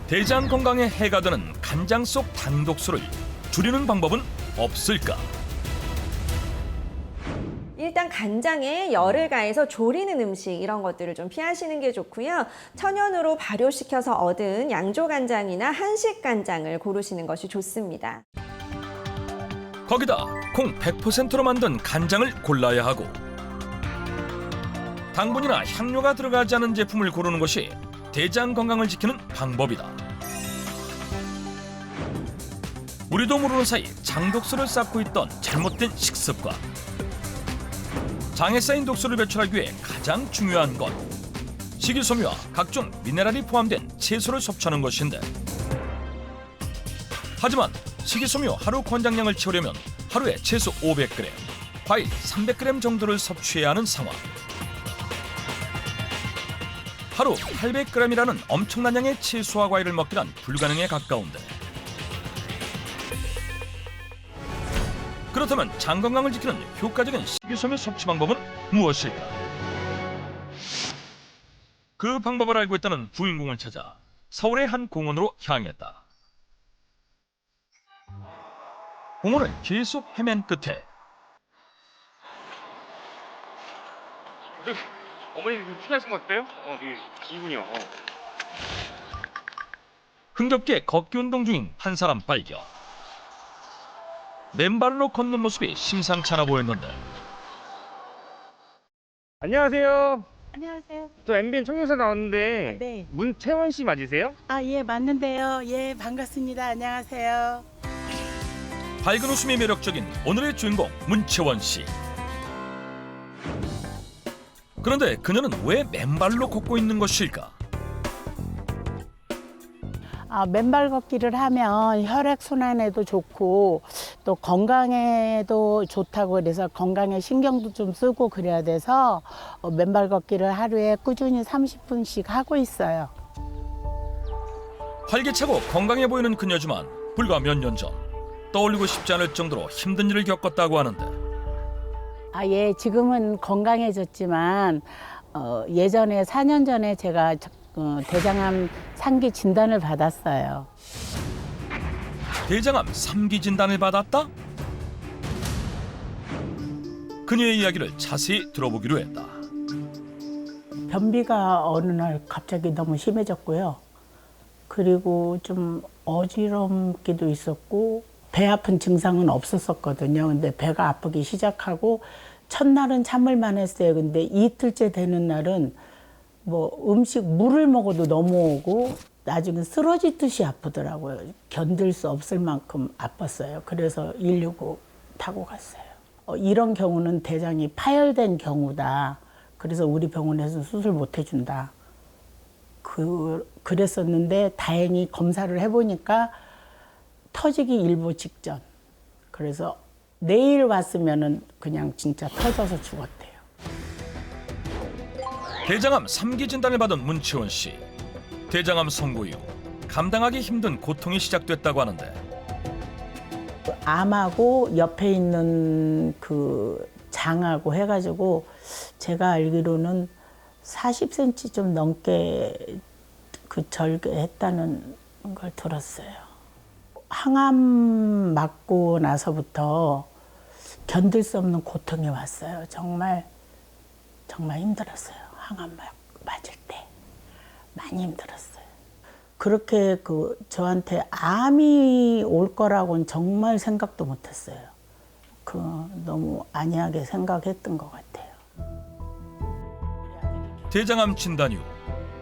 대장 건강에 해가 되는 간장 속 당독소를 줄이는 방법은 없을까? 일단 간장에 열을 가해서 조리는 음식 이런 것들을 좀 피하시는 게 좋고요. 천연으로 발효시켜서 얻은 양조간장이나 한식간장을 고르시는 것이 좋습니다. 거기다 콩 100%로 만든 간장을 골라야 하고 당분이나 향료가 들어가지 않은 제품을 고르는 것이 대장 건강을 지키는 방법이다. 우리도 모르는 사이 장독소를 쌓고 있던 잘못된 식습관. 장에 쌓인 독소를 배출하기 위해 가장 중요한 건 식이섬유와 각종 미네랄이 포함된 채소를 섭취하는 것인데 하지만 식이섬유 하루 권장량을 채우려면 하루에 채소 500g, 과일 300g 정도를 섭취해야 하는 상황. 하루 800g이라는 엄청난 양의 채소와 과일을 먹기란 불가능에 가까운데 그렇다면 장 건강을 지키는 효과적인 식이섬유 섭취 방법은 무엇일까? 그 방법을 알고 있다는 주인공을 찾아 서울의 한 공원으로 향했다. 공원을 계속 헤맨 끝에 어머니 피하신 거 어때요? 이분이요. 흥겹게 걷기 운동 중인 한 사람 발견. 맨발로 걷는 모습이 심상치 않아 보였는데 안녕하세요. 안녕하세요. 저 MBN 청년사 나왔는데 네. 문채원 씨 맞으세요? 아, 예, 맞는데요. 예, 반갑습니다. 안녕하세요. 밝은 웃음이 매력적인 오늘의 주인공 문채원 씨. 그런데 그녀는 왜 맨발로 걷고 있는 것일까? 맨발 걷기를 하면 혈액 순환에도 좋고 또 건강에도 좋다고 그래서 건강에 신경도 좀 쓰고 그래야 돼서 맨발 걷기를 하루에 꾸준히 30분씩 하고 있어요. 활기차고 건강해 보이는 그녀지만 불과 몇 년 전 떠올리고 싶지 않을 정도로 힘든 일을 겪었다고 하는데 예, 지금은 건강해졌지만 예전에 4년 전에 제가 대장암 3기 진단을 받았어요. 대장암 3기 진단을 받았다? 그녀의 이야기를 자세히 들어보기로 했다. 변비가 어느 날 갑자기 너무 심해졌고요. 그리고 좀 어지럽기도 있었고 배 아픈 증상은 없었었거든요. 근데 배가 아프기 시작하고 첫날은 참을만 했어요. 근데 이틀째 되는 날은 뭐 음식 물을 먹어도 넘어오고 나중에 쓰러지듯이 아프더라고요. 견딜 수 없을 만큼 아팠어요. 그래서 119 타고 갔어요. 이런 경우는 대장이 파열된 경우다. 그래서 우리 병원에서 수술 못 해준다. 그랬었는데 다행히 검사를 해보니까 터지기 일보 직전. 그래서 내일 왔으면은 그냥 진짜 터져서 죽었대요. 대장암 3기 진단을 받은 문채원 씨. 대장암 선고 이후 감당하기 힘든 고통이 시작됐다고 하는데 암하고 옆에 있는 그 장하고 해가지고 제가 알기로는 40cm 좀 넘게 그 절개했다는 걸 들었어요. 항암 맞고 나서부터 견딜 수 없는 고통이 왔어요. 정말 힘들었어요. 항암 맞을 때 많이 힘들었어요. 그렇게 저한테 암이 올 거라고는 정말 생각도 못했어요. 너무 안이하게 생각했던 것 같아요. 대장암 진단 이후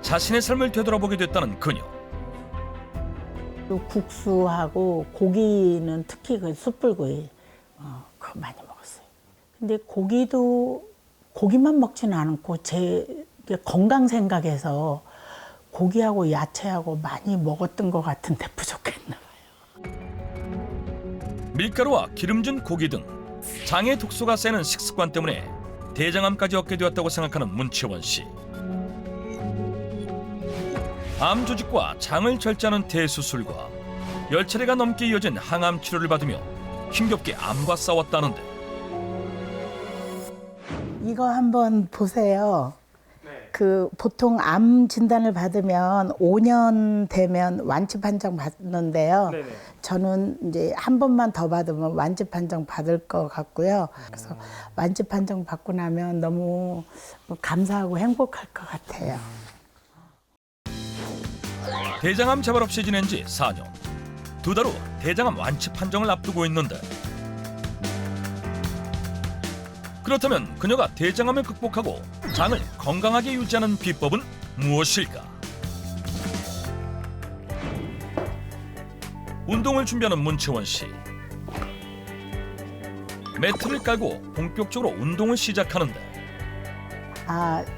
자신의 삶을 되돌아보게 됐다는 그녀. 또 국수하고 고기는 특히 그 숯불구이 그거 많이 먹었어요. 근데 고기만 먹지는 않고 제 건강 생각에서 고기하고 야채하고 많이 먹었던 것 같은데 부족했나 봐요. 밀가루와 기름진 고기 등 장에 독소가 쌓이는 식습관 때문에 대장암까지 얻게 되었다고 생각하는 문채원 씨. 암 조직과 장을 절제하는 대수술과 10차례가 넘게 이어진 항암 치료를 받으며 힘겹게 암과 싸웠다는데 이거 한번 보세요. 보통 암 진단을 받으면 5년 되면 완치 판정 받는데요. 저는 이제 한 번만 더 받으면 완치 판정 받을 것 같고요. 그래서 완치 판정 받고 나면 너무 감사하고 행복할 것 같아요. 대장암 재발 없이 지낸 지 4년. 2달 후 대장암 완치 판정을 앞두고 있는데 그렇다면 그녀가 대장암을 극복하고 장을 건강하게 유지하는 비법은 무엇일까? 운동을 준비하는 문채원 씨. 매트를 깔고 본격적으로 운동을 시작하는데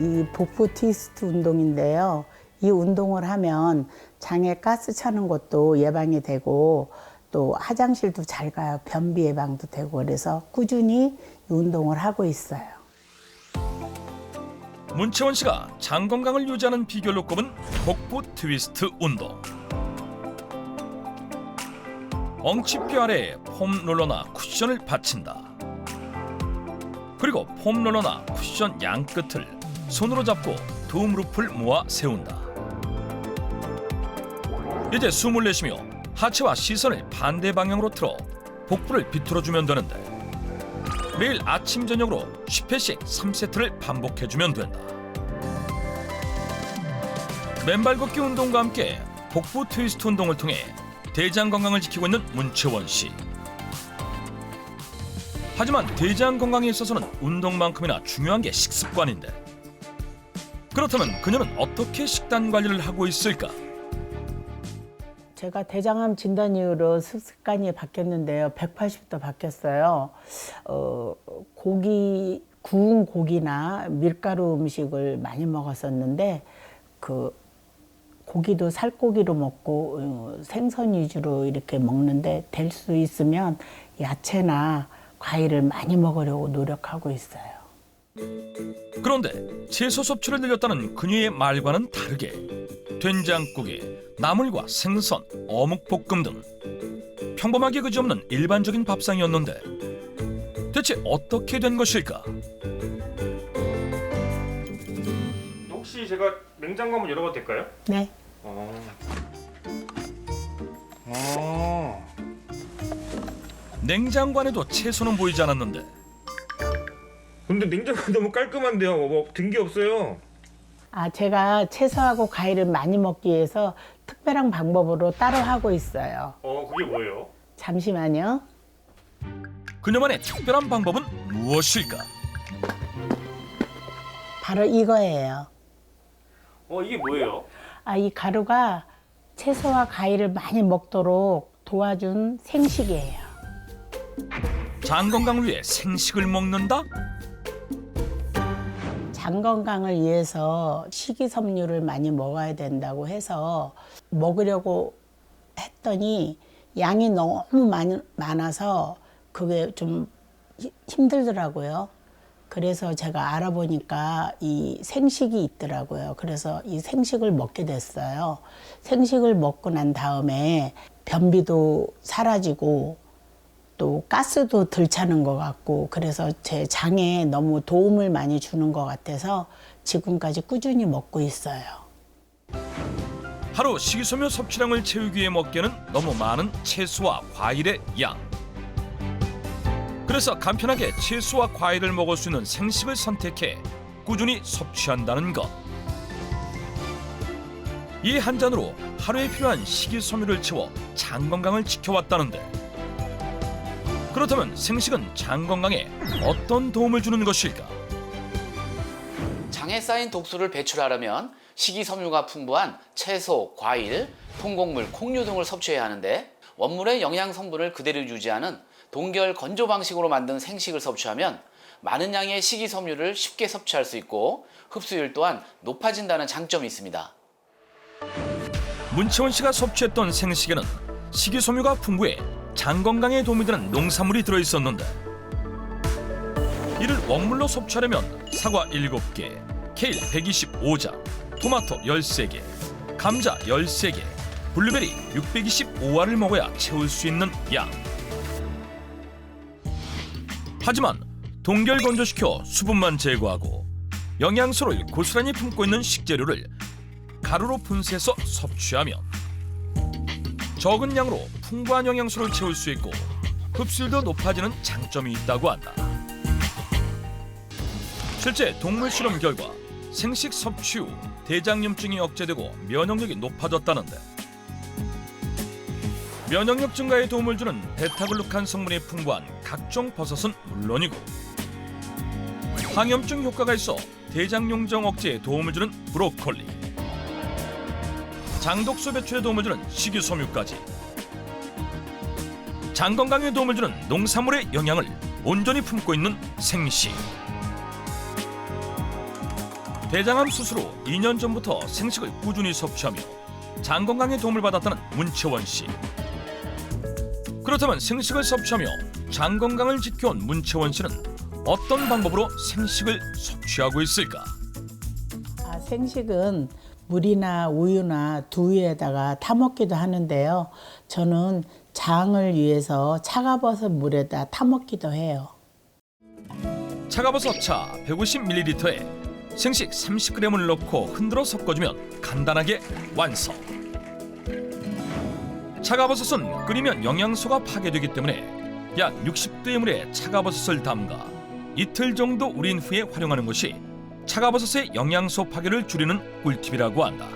이 복부 트위스트 운동인데요. 이 운동을 하면 장에 가스 차는 것도 예방이 되고 또 화장실도 잘 가요. 변비 예방도 되고 그래서 꾸준히 이 운동을 하고 있어요. 문채원 씨가 장 건강을 유지하는 비결로 꼽은 복부 트위스트 운동. 엉치뼈 아래에 폼 롤러나 쿠션을 받친다. 그리고 폼 롤러나 쿠션 양 끝을 손으로 잡고 두 무릎을 모아 세운다. 이제 숨을 내쉬며 하체와 시선을 반대 방향으로 틀어 복부를 비틀어주면 되는데 매일 아침 저녁으로 10회씩 3세트를 반복해주면 된다. 맨발 걷기 운동과 함께 복부 트위스트 운동을 통해 대장 건강을 지키고 있는 문채원 씨. 하지만 대장 건강에 있어서는 운동만큼이나 중요한 게 식습관인데 그렇다면 그녀는 어떻게 식단 관리를 하고 있을까? 제가 대장암 진단 이후로 습관이 바뀌었는데요. 180도 바뀌었어요. 구운 고기나 밀가루 음식을 많이 먹었었는데 고기도 살코기로 먹고 생선 위주로 이렇게 먹는데 될 수 있으면 야채나 과일을 많이 먹으려고 노력하고 있어요. 그런데 채소 섭취를 늘렸다는 그녀의 말과는 다르게 된장국에 나물과 생선, 어묵볶음 등 평범하게 그지없는 일반적인 밥상이었는데 대체 어떻게 된 것일까? 혹시 제가 냉장고 한번 열어봐도 될까요? 네. 냉장고 안에도 채소는 보이지 않았는데 근데 냉장고 너무 깔끔한데요. 뭐 든 게 없어요. 제가 채소하고 과일을 많이 먹기 위해서 특별한 방법으로 따로 하고 있어요. 그게 뭐예요? 잠시만요. 그녀만의 특별한 방법은 무엇일까? 바로 이거예요. 이게 뭐예요? 이 가루가 채소와 과일을 많이 먹도록 도와준 생식이에요. 장 건강을 위해 생식을 먹는다? 장 건강을 위해서 식이섬유를 많이 먹어야 된다고 해서 먹으려고 했더니 양이 너무 많아서 그게 좀 힘들더라고요. 그래서 제가 알아보니까 이 생식이 있더라고요. 그래서 이 생식을 먹게 됐어요. 생식을 먹고 난 다음에 변비도 사라지고 또 가스도 덜 차는 것 같고 그래서 제 장에 너무 도움을 많이 주는 것 같아서 지금까지 꾸준히 먹고 있어요. 하루 식이섬유 섭취량을 채우기 위해 먹기에는 너무 많은 채소와 과일의 양. 그래서 간편하게 채소와 과일을 먹을 수 있는 생식을 선택해 꾸준히 섭취한다는 것. 이 한 잔으로 하루에 필요한 식이섬유를 채워 장 건강을 지켜왔다는데 그렇다면 생식은 장 건강에 어떤 도움을 주는 것일까? 장에 쌓인 독소를 배출하려면 식이섬유가 풍부한 채소, 과일, 통곡물, 콩류 등을 섭취해야 하는데 원물의 영양 성분을 그대로 유지하는 동결 건조 방식으로 만든 생식을 섭취하면 많은 양의 식이섬유를 쉽게 섭취할 수 있고 흡수율 또한 높아진다는 장점이 있습니다. 문채원 씨가 섭취했던 생식에는 식이섬유가 풍부해 장 건강에 도움이 되는 농산물이 들어있었는데 이를 원물로 섭취하려면 사과 7개, 케일 125장, 토마토 13개, 감자 13개, 블루베리 625알을 먹어야 채울 수 있는 양. 하지만 동결 건조시켜 수분만 제거하고 영양소를 고스란히 품고 있는 식재료를 가루로 분쇄해서 섭취하면 적은 양으로 풍부한 영양소를 채울 수 있고 흡수율도 높아지는 장점이 있다고 한다. 실제 동물 실험 결과 생식 섭취 후 대장염증이 억제되고 면역력이 높아졌다는데 면역력 증가에 도움을 주는 베타글루칸 성분이 풍부한 각종 버섯은 물론이고 항염증 효과가 있어 대장용정 억제에 도움을 주는 브로콜리, 장독소 배출에 도움을 주는 식이섬유까지 장 건강에 도움을 주는 농산물의 영양을 온전히 품고 있는 생식. 대장암 수술 후 2년 전부터 생식을 꾸준히 섭취하며 장 건강에 도움을 받았다는 문채원 씨. 그렇다면 생식을 섭취하며 장 건강을 지켜온 문채원 씨는 어떤 방법으로 생식을 섭취하고 있을까? 생식은 물이나 우유나 두유에다가 타먹기도 하는데요. 저는 장을 위해서 차가버섯 물에다 타먹기도 해요. 차가버섯 차 150ml에 생식 30g을 넣고 흔들어 섞어주면 간단하게 완성. 차가버섯은 끓이면 영양소가 파괴되기 때문에 약 60도의 물에 차가버섯을 담가 이틀 정도 우린 후에 활용하는 것이 차가버섯의 영양소 파괴를 줄이는 꿀팁이라고 한다.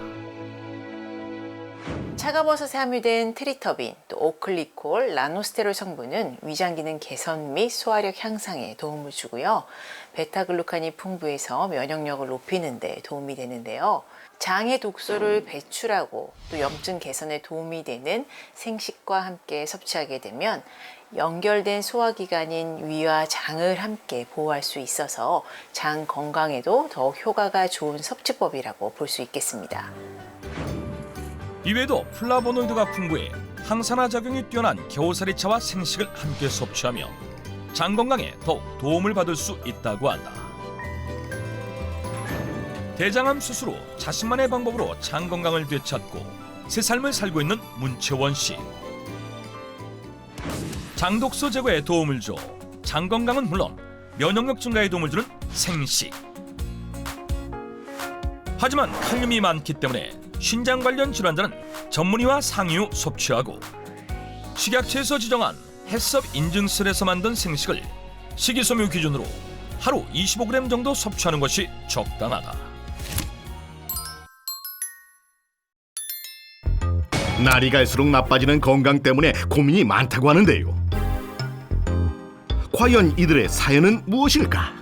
차가버섯에 함유된 트리터빈, 또 오클리콜, 라노스테롤 성분은 위장 기능 개선 및 소화력 향상에 도움을 주고요. 베타글루칸이 풍부해서 면역력을 높이는 데 도움이 되는데요. 장의 독소를 배출하고 또 염증 개선에 도움이 되는 생식과 함께 섭취하게 되면 연결된 소화기관인 위와 장을 함께 보호할 수 있어서 장 건강에도 더욱 효과가 좋은 섭취법이라고 볼 수 있겠습니다. 이외에도 플라보노이드가 풍부해 항산화 작용이 뛰어난 겨우살이차와 생식을 함께 섭취하며 장 건강에 더욱 도움을 받을 수 있다고 한다. 대장암 수술 후 자신만의 방법으로 장 건강을 되찾고 새 삶을 살고 있는 문채원 씨. 장독소 제거에 도움을 줘 장 건강은 물론 면역력 증가에 도움을 주는 생식. 하지만 칼륨이 많기 때문에 신장 관련 질환자는 전문의와 상의 후 섭취하고 식약처에서 지정한 해썹 인증설에서 만든 생식을 식이섬유 기준으로 하루 25g 정도 섭취하는 것이 적당하다. 날이 갈수록 나빠지는 건강 때문에 고민이 많다고 하는데요. 과연 이들의 사연은 무엇일까?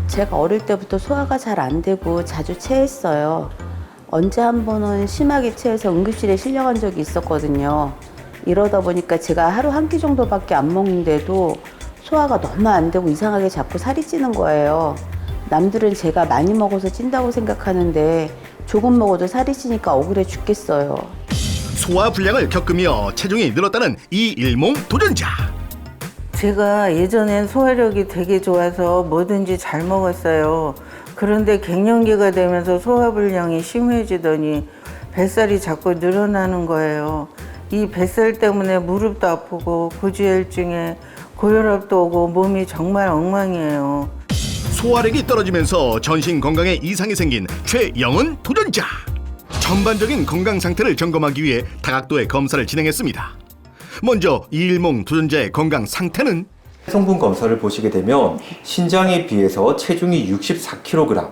제가 어릴 때부터 소화가 잘 안 되고 자주 체했어요. 언제 한 번은 심하게 체해서 응급실에 실려간 적이 있었거든요. 이러다 보니까 제가 하루 한 끼 정도밖에 안 먹는데도 소화가 너무 안 되고 이상하게 자꾸 살이 찌는 거예요. 남들은 제가 많이 먹어서 찐다고 생각하는데 조금 먹어도 살이 찌니까 억울해 죽겠어요. 소화불량을 겪으며 체중이 늘었다는 이일몽 도전자. 제가 예전엔 소화력이 되게 좋아서 뭐든지 잘 먹었어요. 그런데 갱년기가 되면서 소화불량이 심해지더니 뱃살이 자꾸 늘어나는 거예요. 이 뱃살 때문에 무릎도 아프고 고지혈증에 고혈압도 오고 몸이 정말 엉망이에요. 소화력이 떨어지면서 전신 건강에 이상이 생긴 최영은 도전자. 전반적인 건강 상태를 점검하기 위해 다각도의 검사를 진행했습니다. 먼저 이일몽 도전자의 건강 상태는 성분 검사를 보시게 되면 신장에 비해서 체중이 64kg,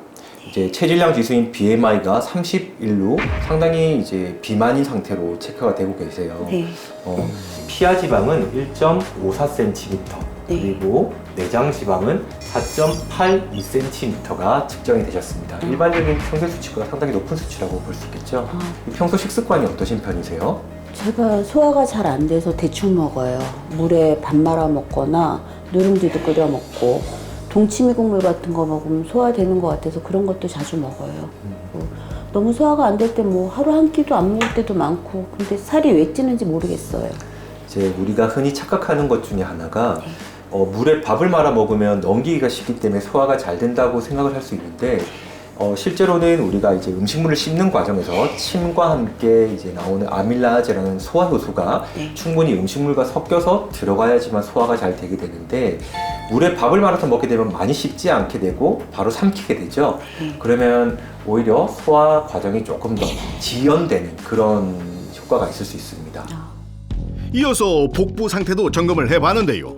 이제 체질량 지수인 BMI가 31로 상당히 이제 비만인 상태로 체크가 되고 계세요. 네. 피하 지방은 1.54cm, 그리고 내장 지방은 4.82cm가 측정이 되셨습니다. 일반적인 평균 수치보다 상당히 높은 수치라고 볼 수 있겠죠. 평소 식습관이 어떠신 편이세요? 제가 소화가 잘 안 돼서 대충 먹어요. 물에 밥 말아 먹거나 누룽지도 끓여 먹고 동치미 국물 같은 거 먹으면 소화되는 것 같아서 그런 것도 자주 먹어요. 너무 소화가 안 될 때 뭐 하루 한 끼도 안 먹을 때도 많고 근데 살이 왜 찌는지 모르겠어요. 이제 우리가 흔히 착각하는 것 중에 하나가 물에 밥을 말아 먹으면 넘기기가 쉽기 때문에 소화가 잘 된다고 생각을 할 수 있는데 실제로는 우리가 이제 음식물을 씹는 과정에서 침과 함께 이제 나오는 아밀라제라는 소화 효소가 충분히 음식물과 섞여서 들어가야지만 소화가 잘 되게 되는데 물에 밥을 말아서 먹게 되면 많이 씹지 않게 되고 바로 삼키게 되죠. 그러면 오히려 소화 과정이 조금 더 지연되는 그런 효과가 있을 수 있습니다. 이어서 복부 상태도 점검을 해봤는데요.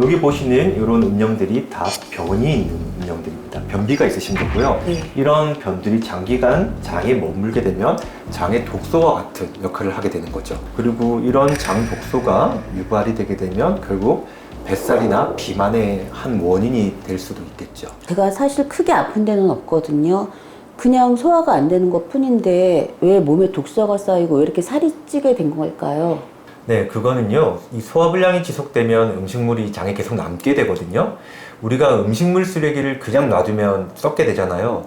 여기 보시는 이런 음영들이 다 변이 있는 음영들입니다. 변비가 있으신 거고요. 이런 변들이 장기간 장에 머물게 되면 장의 독소와 같은 역할을 하게 되는 거죠. 그리고 이런 장 독소가 유발이 되게 되면 결국 뱃살이나 비만의 한 원인이 될 수도 있겠죠. 제가 사실 크게 아픈 데는 없거든요. 그냥 소화가 안 되는 것 뿐인데 왜 몸에 독소가 쌓이고 왜 이렇게 살이 찌게 된 걸까요? 네, 그거는요. 이 소화불량이 지속되면 음식물이 장에 계속 남게 되거든요. 우리가 음식물 쓰레기를 그냥 놔두면 썩게 되잖아요.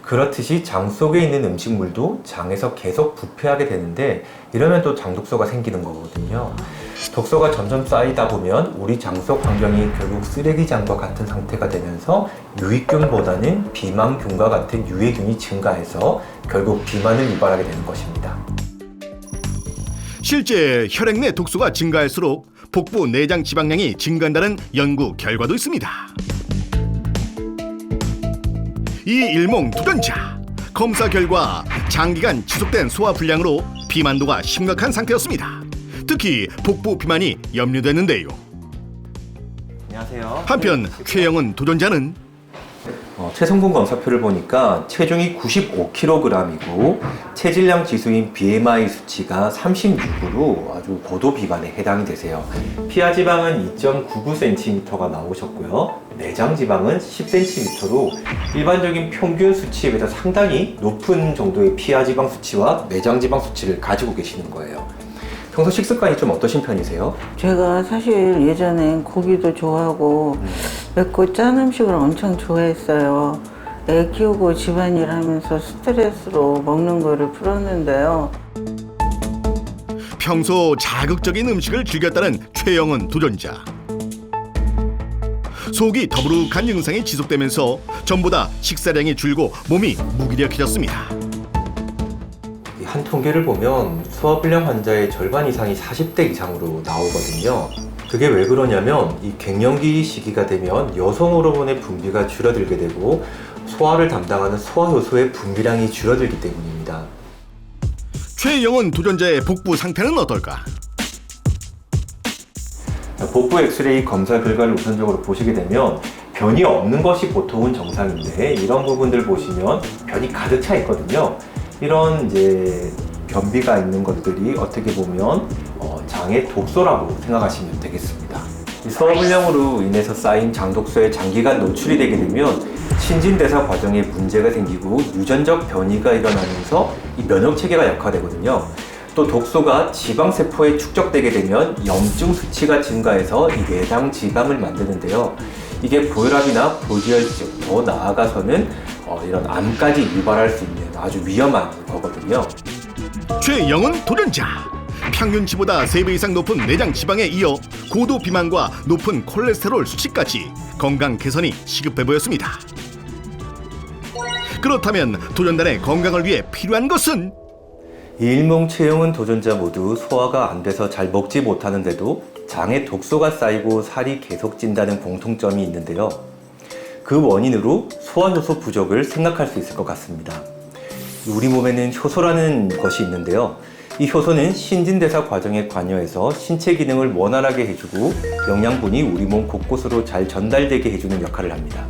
그렇듯이 장 속에 있는 음식물도 장에서 계속 부패하게 되는데 이러면 또 장독소가 생기는 거거든요. 독소가 점점 쌓이다 보면 우리 장 속 환경이 결국 쓰레기장과 같은 상태가 되면서 유익균보다는 비만균과 같은 유해균이 증가해서 결국 비만을 유발하게 되는 것입니다. 실제 혈액 내 독소가 증가할수록 복부 내장 지방량이 증가한다는 연구 결과도 있습니다. 이일몽 도전자 검사 결과 장기간 지속된 소화불량으로 비만도가 심각한 상태였습니다. 특히 복부 비만이 염려됐는데요. 안녕하세요. 한편 최영은 도전자는 체성분 검사표를 보니까 체중이 95kg이고 체질량 지수인 BMI 수치가 36으로 아주 고도 비만에 해당이 되세요. 피하 지방은 2.99cm가 나오셨고요. 내장 지방은 10cm로 일반적인 평균 수치에 비해서 상당히 높은 정도의 피하 지방 수치와 내장 지방 수치를 가지고 계시는 거예요. 평소 식습관이 좀 어떠신 편이세요? 제가 사실 예전엔 고기도 좋아하고 맵고 짠 음식을 엄청 좋아했어요. 애 키우고 집안일 하면서 스트레스로 먹는 거를 풀었는데요. 평소 자극적인 음식을 즐겼다는 최영은 도전자. 속이 더부룩한 증상이 지속되면서 전보다 식사량이 줄고 몸이 무기력해졌습니다. 한 통계를 보면 소화불량 환자의 절반 이상이 40대 이상으로 나오거든요. 그게 왜 그러냐면 이 갱년기 시기가 되면 여성 호르몬의 분비가 줄어들게 되고 소화를 담당하는 소화효소의 분비량이 줄어들기 때문입니다. 최영은 도전자의 복부 상태는 어떨까? 복부 엑스레이 검사 결과를 우선적으로 보시게 되면 변이 없는 것이 보통은 정상인데 이런 부분들 보시면 변이 가득 차 있거든요. 이런 이제 변비가 있는 것들이 어떻게 보면 장의 독소라고 생각하시면 되겠습니다. 이 소화불량으로 인해서 쌓인 장독소에 장기간 노출이 되게 되면 신진대사 과정에 문제가 생기고 유전적 변이가 일어나면서 이 면역 체계가 약화되거든요. 또 독소가 지방세포에 축적되게 되면 염증 수치가 증가해서 이 내장 지방을 만드는데요. 이게 고혈압이나 고지혈증, 더 나아가서는 이런 암까지 유발할 수 있는 아주 위험한 거거든요. 최영은 도전자. 평균치보다 3배 이상 높은 내장 지방에 이어 고도 비만과 높은 콜레스테롤 수치까지 건강 개선이 시급해 보였습니다. 그렇다면 도전단의 건강을 위해 필요한 것은? 이일몽 최영은 도전자 모두 소화가 안 돼서 잘 먹지 못하는데도 장에 독소가 쌓이고 살이 계속 찐다는 공통점이 있는데요. 그 원인으로 소화효소 부족을 생각할 수 있을 것 같습니다. 우리 몸에는 효소라는 것이 있는데요. 이 효소는 신진대사 과정에 관여해서 신체 기능을 원활하게 해주고 영양분이 우리 몸 곳곳으로 잘 전달되게 해주는 역할을 합니다.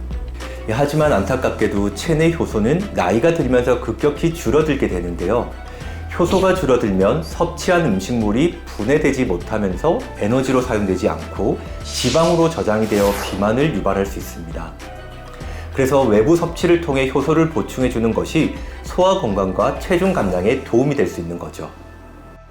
하지만 안타깝게도 체내 효소는 나이가 들면서 급격히 줄어들게 되는데요. 효소가 줄어들면 섭취한 음식물이 분해되지 못하면서 에너지로 사용되지 않고 지방으로 저장이 되어 비만을 유발할 수 있습니다. 그래서 외부 섭취를 통해 효소를 보충해주는 것이 소화 건강과 체중 감량에 도움이 될 수 있는 거죠.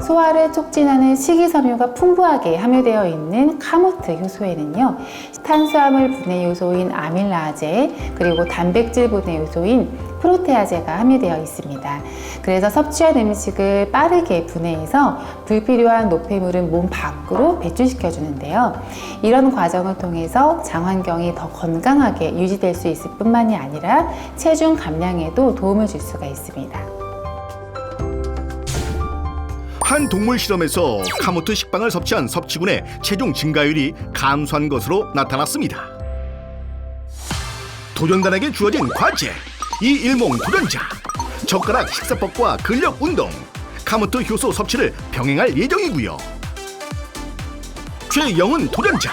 소화를 촉진하는 식이섬유가 풍부하게 함유되어 있는 카모트 효소에는요, 탄수화물 분해 요소인 아밀라제, 그리고 단백질 분해 요소인 프로테아제가 함유되어 있습니다. 그래서 섭취한 음식을 빠르게 분해해서 불필요한 노폐물은 몸 밖으로 배출시켜 주는데요. 이런 과정을 통해서 장 환경이 더 건강하게 유지될 수 있을 뿐만이 아니라 체중 감량에도 도움을 줄 수가 있습니다. 한 동물 실험에서 카모트 식빵을 섭취한 섭취군의 체중 증가율이 감소한 것으로 나타났습니다. 도전단에게 주어진 과제, 이일몽 도전자, 젓가락 식사법과 근력 운동, 카모트 효소 섭취를 병행할 예정이고요. 최영은 도전자,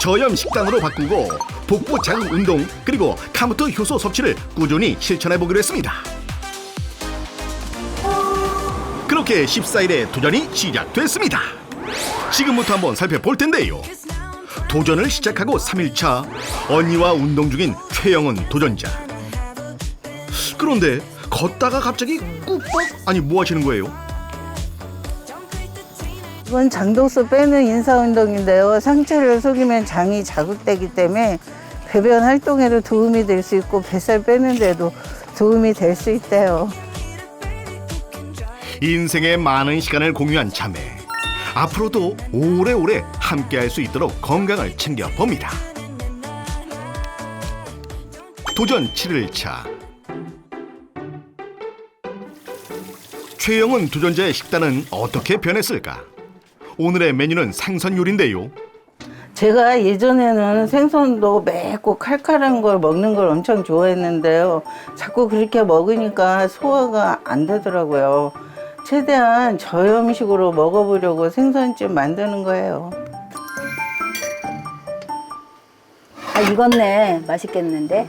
저염 식단으로 바꾸고 복부 자극 운동 그리고 카모트 효소 섭취를 꾸준히 실천해 보기로 했습니다. 그렇게 14일에 도전이 시작됐습니다. 지금부터 한번 살펴볼 텐데요. 도전을 시작하고 3일차, 언니와 운동 중인 최영은 도전자. 그런데 걷다가 갑자기 꾹뻑? 아니 뭐 하시는 거예요? 이건 장독소 빼는 인사운동인데요. 상체를 숙이면 장이 자극되기 때문에 배변 활동에도 도움이 될 수 있고 뱃살 빼는 데도 도움이 될 수 있대요. 인생의 많은 시간을 공유한 자매. 앞으로도 오래오래 함께할 수 있도록 건강을 챙겨봅니다. 도전 7일차. 최영은 도전자의 식단은 어떻게 변했을까? 오늘의 메뉴는 생선 요리인데요. 제가 예전에는 생선도 맵고 칼칼한 걸 먹는 걸 엄청 좋아했는데요. 자꾸 그렇게 먹으니까 소화가 안 되더라고요. 최대한 저염식으로 먹어보려고 생선찜 만드는 거예요. 아, 익었네. 맛있겠는데?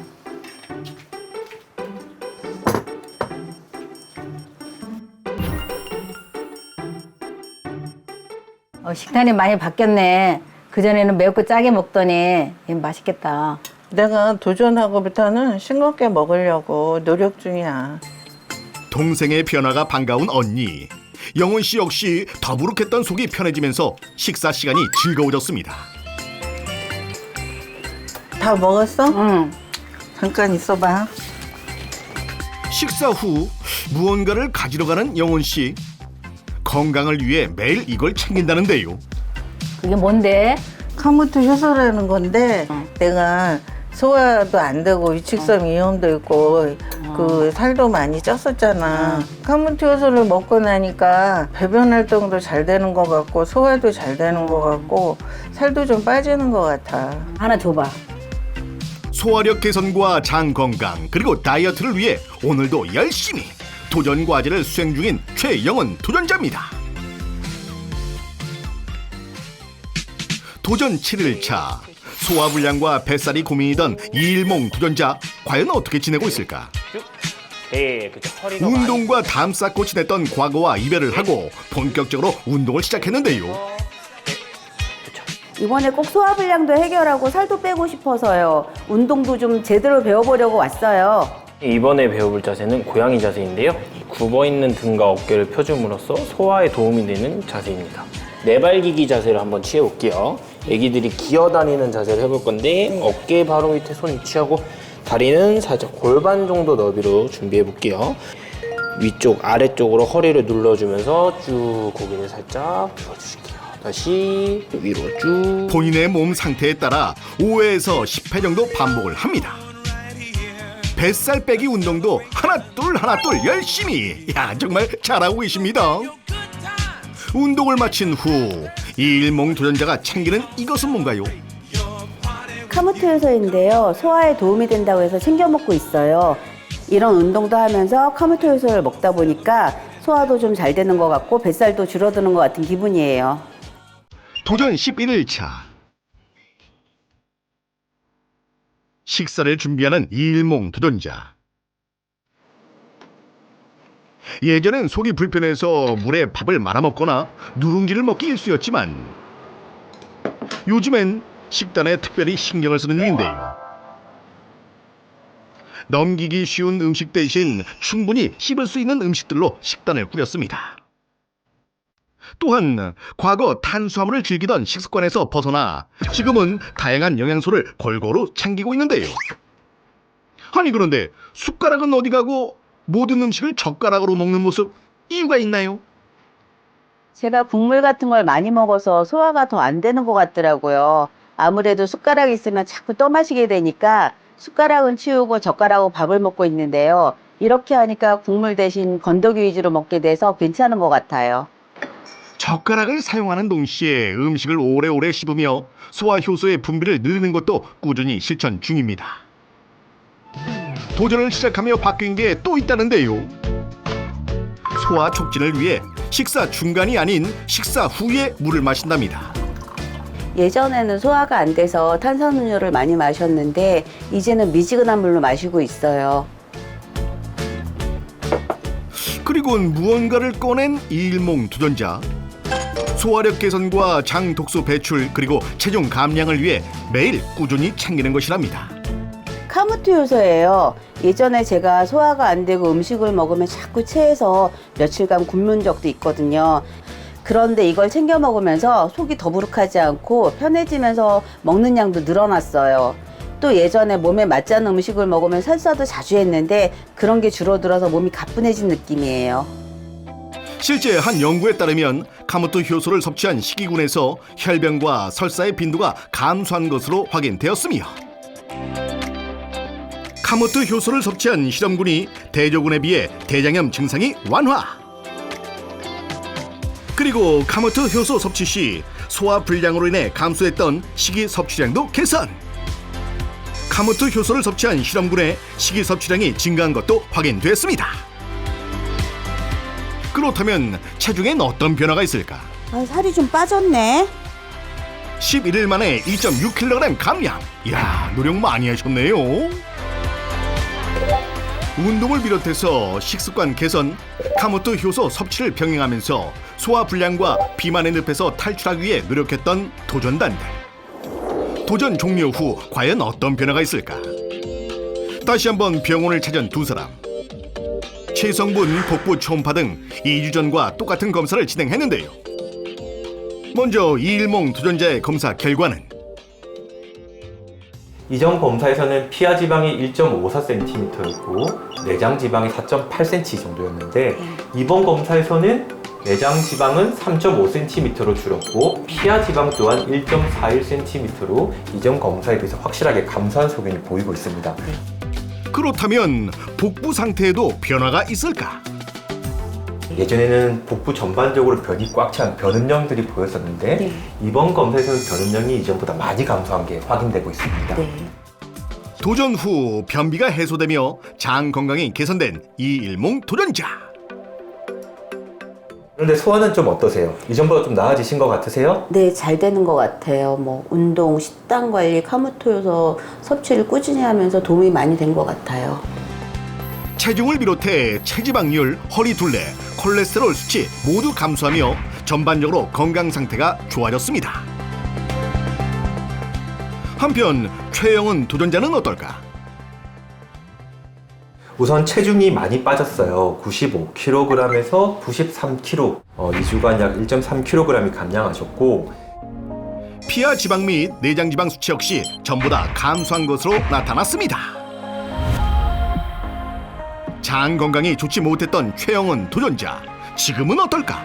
식단이 많이 바뀌었네. 그전에는 맵고 짜게 먹더니 맛있겠다. 내가 도전하고부터는 싱겁게 먹으려고 노력 중이야. 동생의 변화가 반가운 언니. 영은 씨 역시 더부룩했던 속이 편해지면서 식사 시간이 즐거워졌습니다. 다 먹었어? 응. 잠깐 있어봐. 식사 후 무언가를 가지러 가는 영훈 씨. 건강을 위해 매일 이걸 챙긴다는데요. 그게 뭔데? 카모트 효소라는 건데 내가 소화도 안 되고 위축성 위염도 있고 그 살도 많이 쪘었잖아. 카모트 효소를 먹고 나니까 배변 활동도 잘 되는 것 같고 소화도 잘 되는 것 같고 살도 좀 빠지는 것 같아. 하나 줘봐. 소화력 개선과 장 건강 그리고 다이어트를 위해 오늘도 열심히 도전 과제를 수행 중인 최영은 도전자입니다. 도전 7일차. 소화불량과 뱃살이 고민이던 이일몽 도전자 과연 어떻게 지내고 있을까? 운동과 담 쌓고 지냈던 과거와 이별을 하고 본격적으로 운동을 시작했는데요. 이번에 꼭 소화불량도 해결하고 살도 빼고 싶어서요. 운동도 좀 제대로 배워보려고 왔어요. 이번에 배워볼 자세는 고양이 자세인데요. 굽어있는 등과 어깨를 펴줌으로써 소화에 도움이 되는 자세입니다. 내발기기 자세를 한번 취해볼게요. 애기들이 기어다니는 자세를 해볼 건데 어깨 바로 밑에 손 위치하고 다리는 살짝 골반 정도 너비로 준비해볼게요. 위쪽 아래쪽으로 허리를 눌러주면서 쭉 고개를 살짝 들어주실게요. 다시 위로 쭉. 본인의 몸 상태에 따라 5회에서 10회 정도 반복을 합니다. 뱃살 빼기 운동도 하나 둘 열심히. 야, 정말 잘하고 계십니다. 운동을 마친 후 이일몽 도전자가 챙기는 이것은 뭔가요? 카모트 효소인데요. 소화에 도움이 된다고 해서 챙겨 먹고 있어요. 이런 운동도 하면서 카모트 효소를 먹다 보니까 소화도 좀 잘 되는 것 같고 뱃살도 줄어드는 것 같은 기분이에요. 도전 11일차. 식사를 준비하는 이일몽 도전자. 예전엔 속이 불편해서 물에 밥을 말아 먹거나 누룽지를 먹기 일쑤였지만 요즘엔 식단에 특별히 신경을 쓰는 중인데요. 넘기기 쉬운 음식 대신 충분히 씹을 수 있는 음식들로 식단을 꾸렸습니다. 또한 과거 탄수화물을 즐기던 식습관에서 벗어나 지금은 다양한 영양소를 골고루 챙기고 있는데요. 아니 그런데 숟가락은 어디 가고 모든 음식을 젓가락으로 먹는 모습 이유가 있나요? 제가 국물 같은 걸 많이 먹어서 소화가 더 안 되는 것 같더라고요. 아무래도 숟가락이 있으면 자꾸 떠마시게 되니까 숟가락은 치우고 젓가락으로 밥을 먹고 있는데요. 이렇게 하니까 국물 대신 건더기 위주로 먹게 돼서 괜찮은 것 같아요. 젓가락을 사용하는 동시에 음식을 오래오래 씹으며 소화효소의 분비를 늘리는 것도 꾸준히 실천 중입니다. 도전을 시작하며 바뀐 게 또 있다는데요. 소화 촉진을 위해 식사 중간이 아닌 식사 후에 물을 마신답니다. 예전에는 소화가 안 돼서 탄산음료를 많이 마셨는데 이제는 미지근한 물로 마시고 있어요. 그리고 무언가를 꺼낸 이일몽 도전자. 소화력 개선과 장 독소 배출 그리고 체중 감량을 위해 매일 꾸준히 챙기는 것이랍니다. 카모트 효소예요. 예전에 제가 소화가 안 되고 음식을 먹으면 자꾸 체해서 며칠간 굶는 적도 있거든요. 그런데 이걸 챙겨 먹으면서 속이 더부룩하지 않고 편해지면서 먹는 양도 늘어났어요. 또 예전에 몸에 맞지 않는 음식을 먹으면 설사도 자주 했는데 그런 게 줄어들어서 몸이 가뿐해진 느낌이에요. 실제 한 연구에 따르면 카모트 효소를 섭취한 식이군에서 혈변과 설사의 빈도가 감소한 것으로 확인되었으며 카모트 효소를 섭취한 실험군이 대조군에 비해 대장염 증상이 완화. 그리고 카모트 효소 섭취 시 소화 불량으로 인해 감소했던 식이 섭취량도 개선. 카모트 효소를 섭취한 실험군의 식이 섭취량이 증가한 것도 확인됐습니다. 그렇다면 체중엔 어떤 변화가 있을까? 살이 좀 빠졌네. 11일 만에 2.6kg 감량. 이야, 노력 많이 하셨네요. 운동을 비롯해서 식습관 개선, 카모트 효소 섭취를 병행하면서 소화 불량과 비만의 늪에서 탈출하기 위해 노력했던 도전단들. 도전 종료 후 과연 어떤 변화가 있을까? 다시 한번 병원을 찾은 두 사람. 체성분, 복부 초음파 등 2주 전과 똑같은 검사를 진행했는데요. 먼저 이일몽 도전자의 검사 결과는 이전 검사에서는 피하 지방이 1.54cm였고 내장 지방이 4.8cm 정도였는데 이번 검사에서는 내장 지방은 3.5cm로 줄었고 피하 지방 또한 1.41cm로 이전 검사에 비해서 확실하게 감소한 소견이 보이고 있습니다. 그렇다면 복부 상태에도 변화가 있을까? 예전에는 복부 전반적으로 변이 꽉 찬 변은령들이 보였었는데 이번 검사에서는 변은령이 이전보다 많이 감소한 게 확인되고 있습니다. 도전 후 변비가 해소되며 장 건강이 개선된 이일몽 도전자. 그런데 소화는 좀 어떠세요? 이전보다 좀 나아지신 것 같으세요? 네, 잘 되는 것 같아요. 뭐 운동, 식단 관리, 카모토 효소 섭취를 꾸준히 하면서 도움이 많이 된 것 같아요. 체중을 비롯해 체지방률, 허리둘레, 콜레스테롤 수치 모두 감소하며 전반적으로 건강 상태가 좋아졌습니다. 한편 최영은 도전자는 어떨까? 우선 체중이 많이 빠졌어요. 95kg에서 93kg, 2주간 약 1.3kg이 감량하셨고 피하 지방 및 내장 지방 수치 역시 전부 다 감소한 것으로 나타났습니다. 장 건강이 좋지 못했던 최영은 도전자, 지금은 어떨까?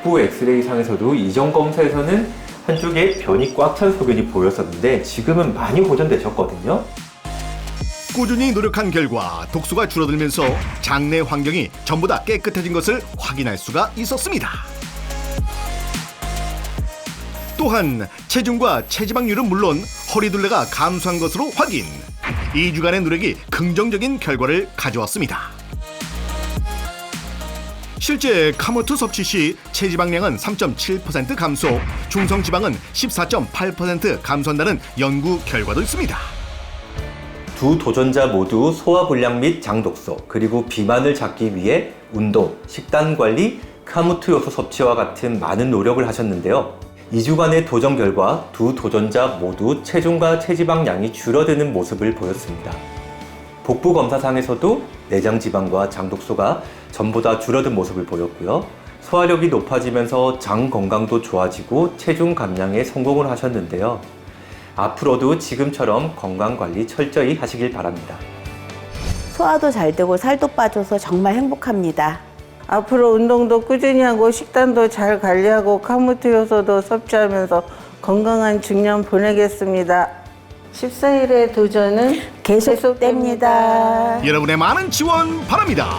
복부 엑스레이 상에서도 이전 검사에서는 한쪽에 변이 꽉 찬 소견이 보였었는데 지금은 많이 호전되셨거든요. 꾸준히 노력한 결과 독소가 줄어들면서 장내 환경이 전부 다 깨끗해진 것을 확인할 수가 있었습니다. 또한 체중과 체지방률은 물론 허리둘레가 감소한 것으로 확인. 2주간의 노력이 긍정적인 결과를 가져왔습니다. 실제 카모트 섭취 시 체지방량은 3.7% 감소, 중성지방은 14.8% 감소한다는 연구 결과도 있습니다. 두 도전자 모두 소화불량 및 장독소, 그리고 비만을 잡기 위해 운동, 식단 관리, 카모트 요소 섭취와 같은 많은 노력을 하셨는데요. 2주간의 도전 결과 두 도전자 모두 체중과 체지방량이 줄어드는 모습을 보였습니다. 복부 검사상에서도 내장 지방과 장독소가 전보다 줄어든 모습을 보였고요. 소화력이 높아지면서 장 건강도 좋아지고 체중 감량에 성공을 하셨는데요. 앞으로도 지금처럼 건강관리 철저히 하시길 바랍니다. 소화도 잘 되고 살도 빠져서 정말 행복합니다. 앞으로 운동도 꾸준히 하고 식단도 잘 관리하고 카모트 효소도 섭취하면서 건강한 중년 보내겠습니다. 14일의 도전은 계속됩니다. 여러분의 많은 지원 바랍니다.